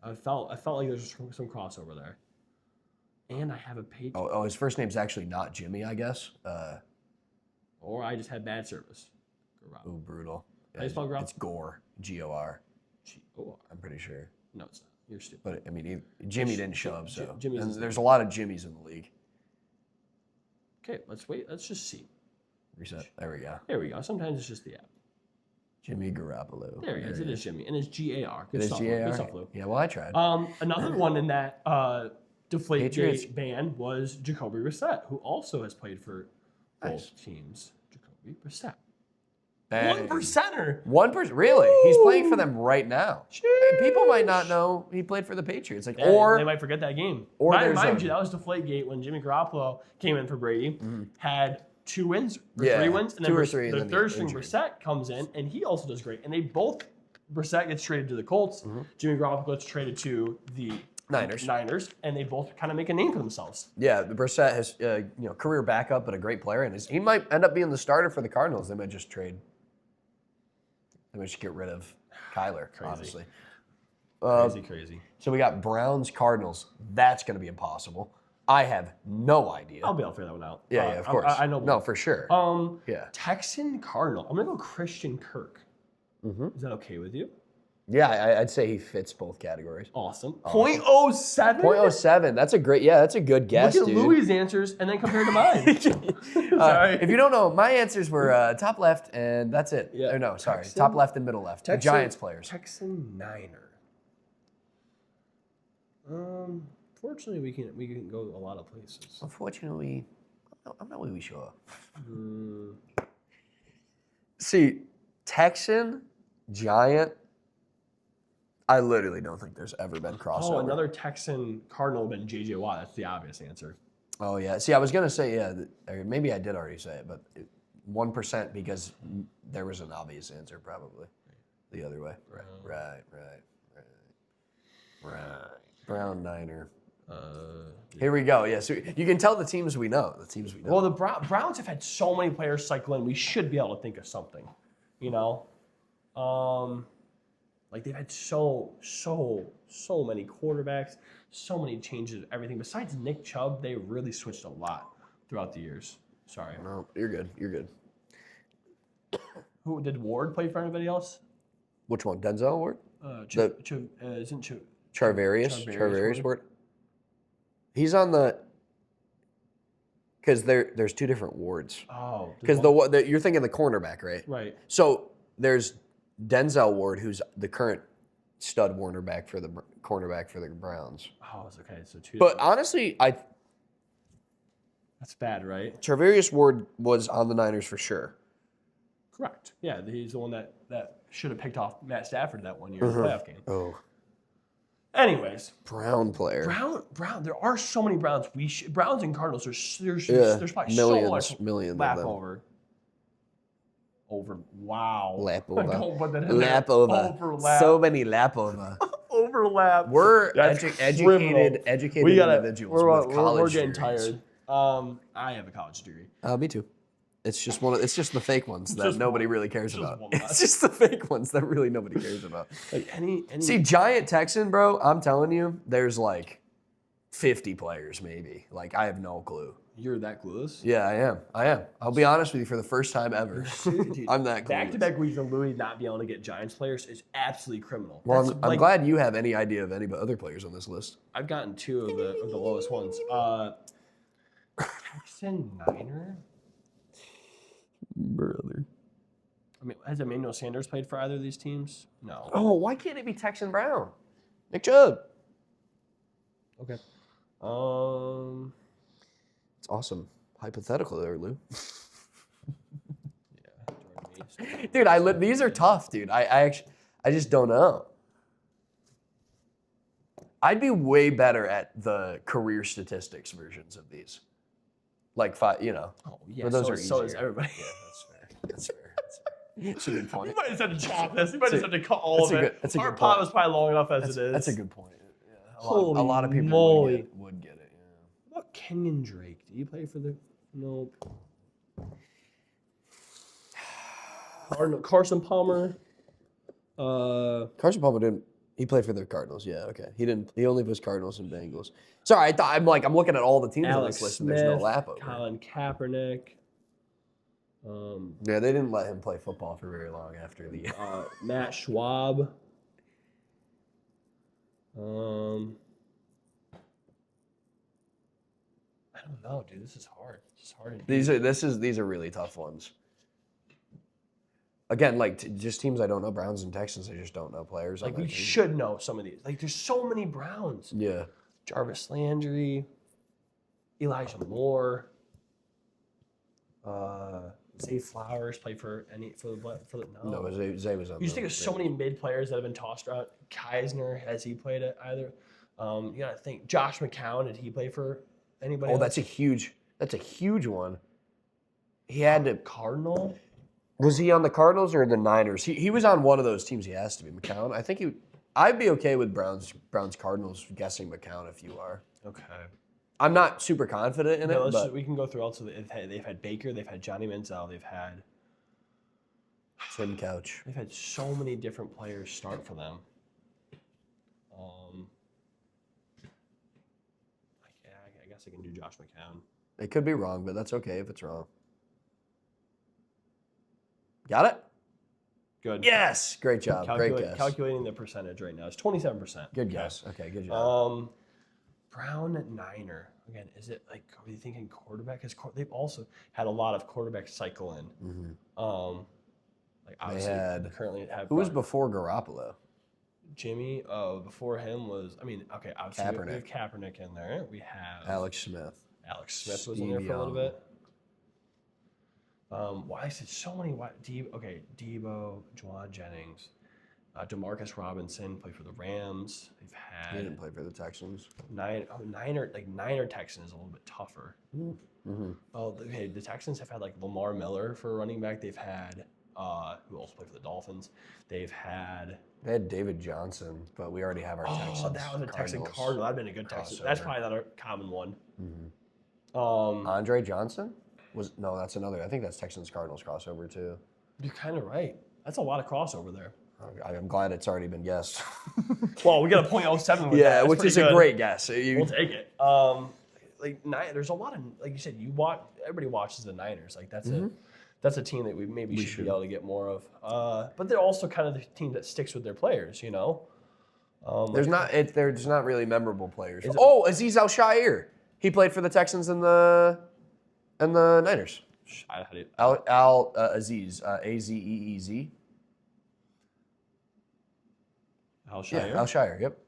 I felt like there's some crossover there. And I have a Patriot. Oh, his first name's actually not Jimmy, I guess. Or I just had bad service. Garoppolo. Ooh, brutal. How do you spell Garoppolo? It's Gore, G-O-R. G-O-R. I'm pretty sure. No, it's not. You're stupid. But, I mean, Jimmy didn't show up, so. Jimmy's And his there's a lot of Jimmys in the league. Okay, let's wait. Let's just see. Reset. There we go. There we go. Sometimes it's just the app. Jimmy Garoppolo. There he is. It is Jimmy. And it's G-A-R. It Good is stuff, G-A-R? Good stuff, Lou. Yeah, well, I tried. Another one in that Patriots. Deflategate band was Jacoby Brissett, who also has played for both teams. Jacoby Brissett. Bang. 1%er. 1%. Really? He's playing for them right now. Sheesh. People might not know he played for the Patriots. Like, Yeah, or they might forget that game. or Mind, there's mind a- you, that was Deflategate when Jimmy Garoppolo came in for Brady, had 2 wins or Yeah, 3 wins, and then 2 or 3, and the then third he string injured. Brissett comes in, and he also does great. And they both, Brissett gets traded to the Colts, Jimmy Garoppolo gets traded to the Niners. and they both kind of make a name for themselves. Yeah, the Brissett has career backup, but a great player, and he might end up being the starter for the Cardinals. They might just trade. They might just get rid of Kyler. Honestly, Crazy. so we got Browns Cardinals. That's going to be impossible. I have no idea. I'll be able to figure that one out. Yeah, of course. I know. No, for sure. Yeah. Texan Cardinal. I'm gonna go Christian Kirk. Is that okay with you? Yeah, I'd say he fits both categories. Awesome. 0.07? 0.07. That's a great. Yeah, that's a good guess, Look at dude. Louis' answers and then compare to mine. Sorry. If you don't know, my answers were top left, and that's it. Yeah. Or no, sorry, Texan- top left and middle left. The Giants players. Texan Niner. Fortunately, we can go a lot of places. Unfortunately, I'm not really sure. See, Texan, Giant. I literally don't think there's ever been crossover. Oh, another Texan Cardinal would have been J.J. Watt. That's the obvious answer. Oh yeah. See, I was gonna say or maybe I did already say it, but 1% because there was an obvious answer probably the other way. Right. Brown Niner. Here we go. Yeah, so you can tell the teams we know. Well, the Browns have had so many players cycle in. We should be able to think of something, you know. Like they've had so many quarterbacks, so many changes, everything. Besides Nick Chubb, they really switched a lot throughout the years. Sorry. No, you're good. You're good. Who did Ward play for anybody else? Which one? Denzel Ward? Isn't Charvarius Ward? He's on the. Because there's 2 different wards. Oh. Because you're thinking the cornerback, right? Right. So there's Denzel Ward, who's the current stud cornerback for the Browns. Oh, it's okay. So 2. But honestly, That's bad, right? Charvarius Ward was on the Niners for sure. Correct. Yeah, he's the one that should have picked off Matt Stafford that 1 year in the playoff game. Oh. Anyways, Brown player. Brown. There are so many Browns. Browns and Cardinals. There's probably millions so much of lap them. over. Wow. Lap over. Don't put that in there. Lap over. Overlap. So many lap over. Overlap. We're That's educated individuals with college We're getting degrees. tired. I have a college degree. Me too. It's just the fake ones that nobody really cares just about. one It's just the fake ones that really nobody cares about. Like any See, Giant Texan, bro, I'm telling you, there's like 50 players maybe. Like, I have no clue. You're that clueless? Yeah, I am. I'll be honest with you, for the first time ever. Dude, I'm that clueless. back-to-back weeks of Louis not being able to get Giants players is absolutely criminal. Well, That's I'm glad you have any idea of any other players on this list. I've gotten 2 of the lowest ones. Texan Niner? Brother. I mean, has Emmanuel Sanders played for either of these teams? No. Oh, why can't it be Texan Brown? Nick Chubb. Okay. It's awesome. Hypothetical there, Lou. Yeah, Jordan Dude, these are tough, dude. I just don't know. I'd be way better at the career statistics versions of these. Like five, you know. Oh yeah, But those are so is easier. everybody. Yeah, that's fair. That's fair. That's a good point. You might just have to chop this. You might just have to cut all of it. That's a Our good pot point. was probably long enough as it is. That's a good point. Yeah, a Holy lot of people moly. would get it. Yeah. What about Kenyon Drake? Did he play for the? Nope. Carson Palmer. Carson Palmer didn't. He played for the Cardinals. Yeah, okay. He didn't. He only was Cardinals and Bengals. Sorry, I'm looking at all the teams on Alex this list Smith, and there's no lap over. Colin Kaepernick. Yeah, they didn't let him play football for very long after the. Matt Schwab. I don't know, dude. This is hard. This is hard. These are really tough ones. Again, just teams I don't know. Browns and Texans, I just don't know players. Like we should know some of these. Like there's so many Browns. Yeah. Jarvis Landry, Elijah Moore, Zay Flowers played for the no. No, Zay was on. You just think of so many mid players that have been tossed around. Keisner, has he played at either? You gotta think. Josh McCown, did he play for anybody? Oh, else? that's a huge one. He had to. Cardinal. Was he on the Cardinals or the Niners? He was on one of those teams. He has to be McCown. I think I'd be okay with Browns Cardinals guessing McCown if you are. Okay. I'm not super confident in it. But We can go through also. They've had Baker. They've had Johnny Manziel. They've had Tim Couch. They've had so many different players start for them. I guess I can do Josh McCown. It could be wrong, but that's okay if it's wrong. Got it? Good. Yes. Great job. Great guess. Calculating the percentage right now. It's 27%. Good guess. Okay, good job. Brown Niner. Again, is it like, are you thinking quarterback? Because they've also had a lot of quarterbacks cycle in. Mm-hmm. Like obviously currently have. Who was before Garoppolo? Jimmy. Before him was, okay, obviously we have Kaepernick in there. We have Alex Smith. Alex Smith was in there for a little bit. Why I said so many? Debo, Juwan Jennings, Demarcus Robinson played for the Rams. They've had. He didn't play for the Texans. Niner Texans is a little bit tougher. Mm-hmm. Oh, okay. The Texans have had like Lamar Miller for running back. They've had who else played for the Dolphins? They had David Johnson, but we already have our Texans. Oh, that was a Texan Cardinal. That'd been a good Texan. That's probably not a common one. Mm-hmm. Andre Johnson. That's another. I think that's Texans Cardinals crossover too. You're kind of right. That's a lot of crossover there. I'm glad it's already been guessed. Well, we got a .07 with that. Yeah, which is a great guess. We'll take it. There's a lot of, like you said, everybody watches the Niners. Like that's a team that we should be able to get more of. But they're also kind of the team that sticks with their players, you know. There's not really memorable players. Azeez Al-Shaair. He played for the Texans and the Niners. Azeez, A-Z-E-E-Z. Al-Shaair? Yeah, Al-Shaair, yep.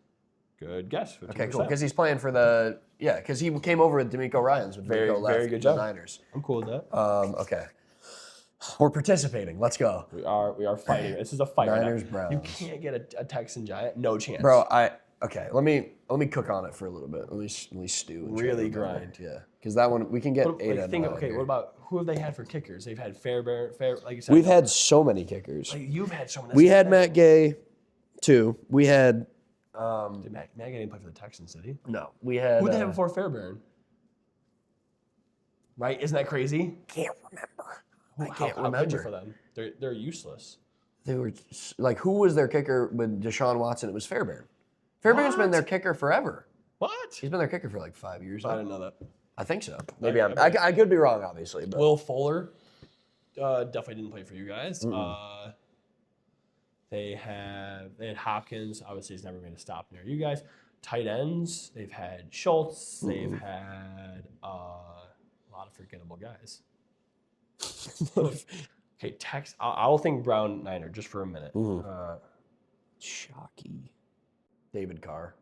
Good guess. 15%. Okay, cool. Because he's playing for because he came over with D'Amico Ryans with very good job. The Niners. I'm cool with that. Okay. We're participating. Let's go. We are fighting. This is a fight. Niners, Browns. You can't get a Texan Giant. No chance. Bro, let me cook on it for a a little bit. At least stew. And really grind. Yeah. Because that one, we can get 8 out of 9. Okay, what about, who have they had for kickers? They've had Fairbairn, like you said. We've had so many kickers. Like you've had so many. We had Matt Gay, too. We had... Did Matt Gay didn't play for the Texans, did he? No. We had... Who did they have before Fairbairn? Right? Isn't that crazy? Can't remember. How could you for them? They're useless. They were... Like, who was their kicker with Deshaun Watson? It was Fairbairn. Fairbairn's been their kicker forever. What? He's been their kicker for like 5 years. I didn't know that. I think so. Maybe I could be wrong, obviously. But. Will Fuller definitely didn't play for you guys. They had Hopkins. Obviously, he's never going to stop near you guys. Tight ends. They've had Schultz. They've had a lot of forgettable guys. Okay, I'll think Brown Niner just for a minute. Shocky. David Carr.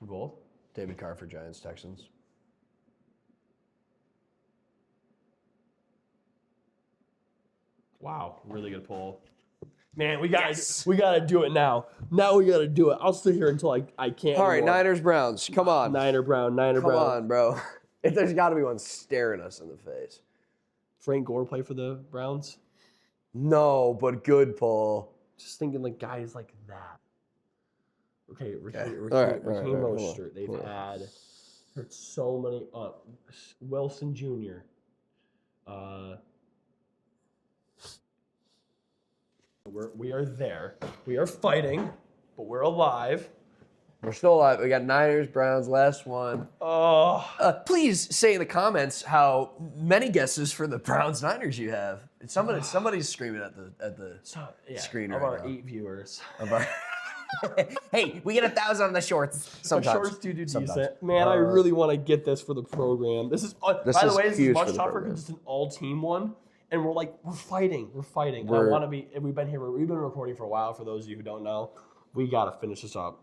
Gold. David Carr for Giants, Texans. Wow, really good poll. Man, we gotta do it now. Now we gotta do it. I'll sit here until I can't. All right, anymore. Niners, Browns. Come on. Niner Brown. Come on, bro. There's got to be one staring us in the face. Frank Gore play for the Browns. No, but good, Paul. Just thinking like guys like that. Okay, Raheem right, Mostert. They've had so many. Wilson Jr. We are there. We are fighting, but we're alive. We're still alive. We got Niners, Browns, last one. Oh. Please say in the comments how many guesses for the Browns Niners you have. Somebody's screaming at the screen of right our now. 8 viewers. Hey, we get 1,000 on the shorts. Sometimes. The shorts do decent. Sometimes. Man, I really want to get this for the program. This is by the way, this is huge much for the tougher program. because it's an all-team one, and we're fighting. And I want to be. We've been recording for a while. For those of you who don't know, we got to finish this up.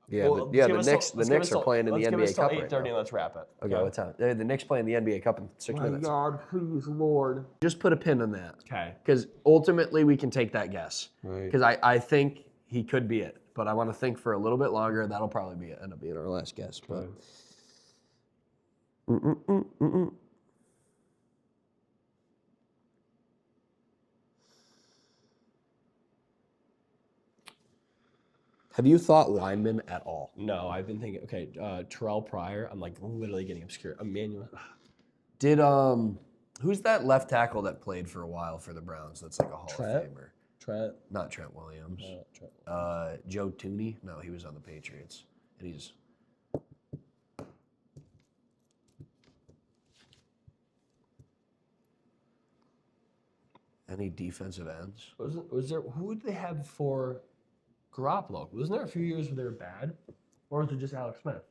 Yeah, the Knicks are playing in the NBA Cup right now. 8:30. Let's wrap it. Okay, what time? The Knicks playing the NBA Cup in 6 minutes. God, please, Lord. Just put a pin on that. Okay. Because ultimately we can take that guess. Right. Because I think he could be it. But I want to think for a little bit longer. That'll probably end up being our last guess. But Have you thought lineman at all? No, I've been thinking. Okay, Terrell Pryor. I'm literally getting obscure. Emmanuel. Did who's that left tackle that played for a while for the Browns? That's like a Hall of Famer. Trent. Not Trent Williams. Trent. Joe Tooney. No, he was on the Patriots, and he's. Any defensive ends? Was there? Who did they have for Garoppolo? Wasn't there a few years where they were bad, or was it just Alex Smith?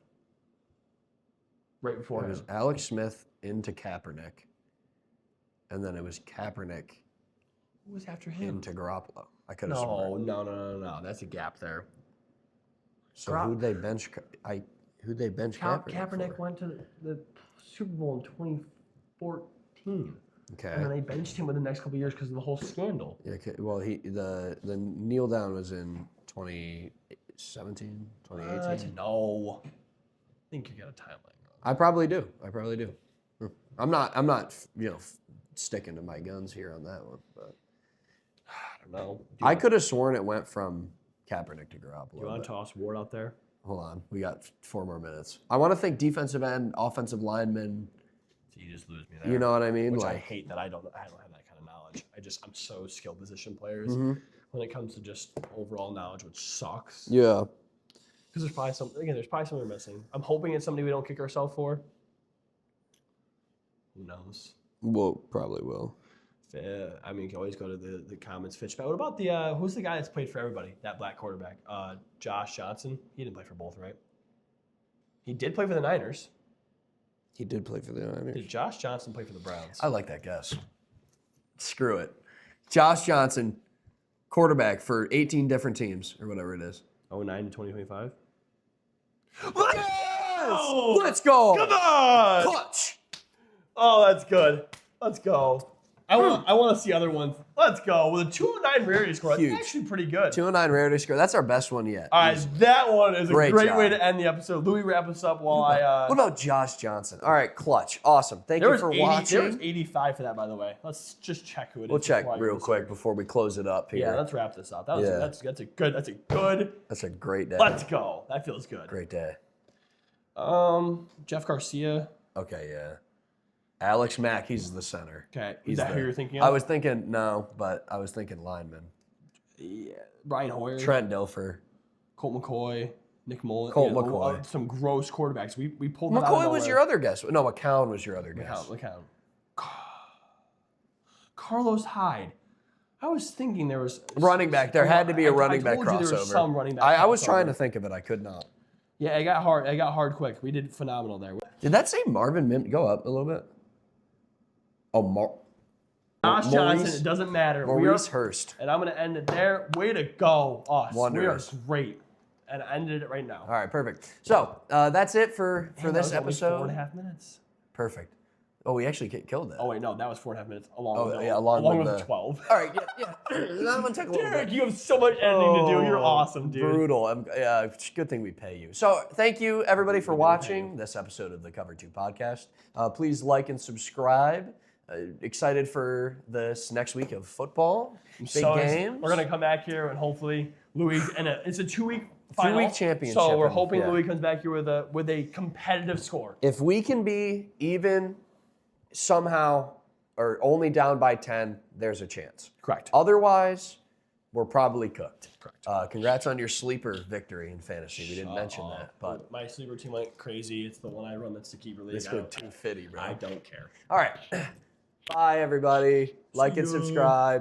Right before It was him. Alex Smith into Kaepernick, and then it was Kaepernick Who was after him? into Garoppolo. I could have sworn. No. That's a gap there. So who'd they bench? Who'd they bench Kaepernick for? went to the Super Bowl in 2014. Okay. And then they benched him within the next couple of years because of the whole scandal. Yeah. Okay. Well, the kneel down was in 2017, 2018. No. I think you got a timeline wrong. I probably do. I'm not sticking to my guns here on that one, but I don't know. I could have sworn it went from Kaepernick to Garoppolo. You want to toss Ward out there? Hold on, we got 4 more minutes. I want to think defensive end, offensive lineman. So you just lose me there. You know what I mean? Which I hate that I don't have that kind of knowledge. I'm so skilled position players when it comes to just overall knowledge, which sucks. Yeah. Because there's probably something we're missing. I'm hoping it's somebody we don't kick ourselves for. Who knows? Well, probably will. I mean, you can always go to the comments. Fitch. But what about the who's the guy that's played for everybody? That black quarterback, Josh Johnson. He didn't play for both, right? He did play for the Niners. He did play for the Niners. Did Josh Johnson play for the Browns? I like that guess. Screw it. Josh Johnson, quarterback for 18 different teams or whatever it is. 09 to 2025. Let's go. Come on! Clutch. Oh, that's good. Let's go. I want to see other ones. Let's go. With a 209 rarity score, Huge. that's actually pretty good. 209 rarity score. That's our best one yet. All right, that one is a great job. way to end the episode. Louis, wrap us up while What about Josh Johnson? All right, clutch. Awesome. Thank you for watching. There was 85 for that, by the way. Let's just check who it is. We'll check before I real go quick before we close it up here. Yeah, let's wrap this up. Yeah. That's a good. That's a great day. Let's go. That feels good. Great day. Jeff Garcia. Okay, yeah. Alex Mack, he's the center. Okay, He's is that the- who you're thinking of? I was thinking lineman. Yeah. Brian Hoyer. Trent Dilfer. Colt McCoy. Nick Mullen. Colt McCoy. Some gross quarterbacks. We pulled them out of McCoy was nowhere. your other guess. No, McCown was your other guess. McCown. Carlos Hyde. I was thinking there was Running back. There had to be a running back I told you there was crossover. some running back I was crossover. trying to think of it. I could not. Yeah, it got hard. It got hard quick. We did phenomenal there. Did that say Marvin Mims? Go up a little bit. Oh, Josh Johnson. It doesn't matter. Maurice Hurst. And I'm going to end it there. Way to go, us. Wonders. We are great. and I ended it right now. All right, perfect. So that's it for this That was episode. only 4.5 minutes. Perfect. Oh, we actually killed that. Oh wait, no, that was 4.5 minutes. Along with with the 12. All right, yeah. That one took a little Derek, bit. you have so much editing to do. You're awesome, dude. Brutal. It's a good thing we pay you. So thank you, everybody, for watching this episode of the Cover 2 podcast. Please like and subscribe. Excited for this next week of football. Big games. We're going to come back here and hopefully Louis, and it's a 2-week final. 2-week championship. So we're hoping yeah. Louis comes back here with a competitive score. If we can be even somehow or only down by 10, there's a chance. Correct. Otherwise, we're probably cooked. Correct. Congrats on your sleeper victory in fantasy. We didn't mention that, but my sleeper team went crazy. It's the one I run that's the keeper league. it's good 250, bro. I don't care. All right. Bye, everybody. Like and subscribe.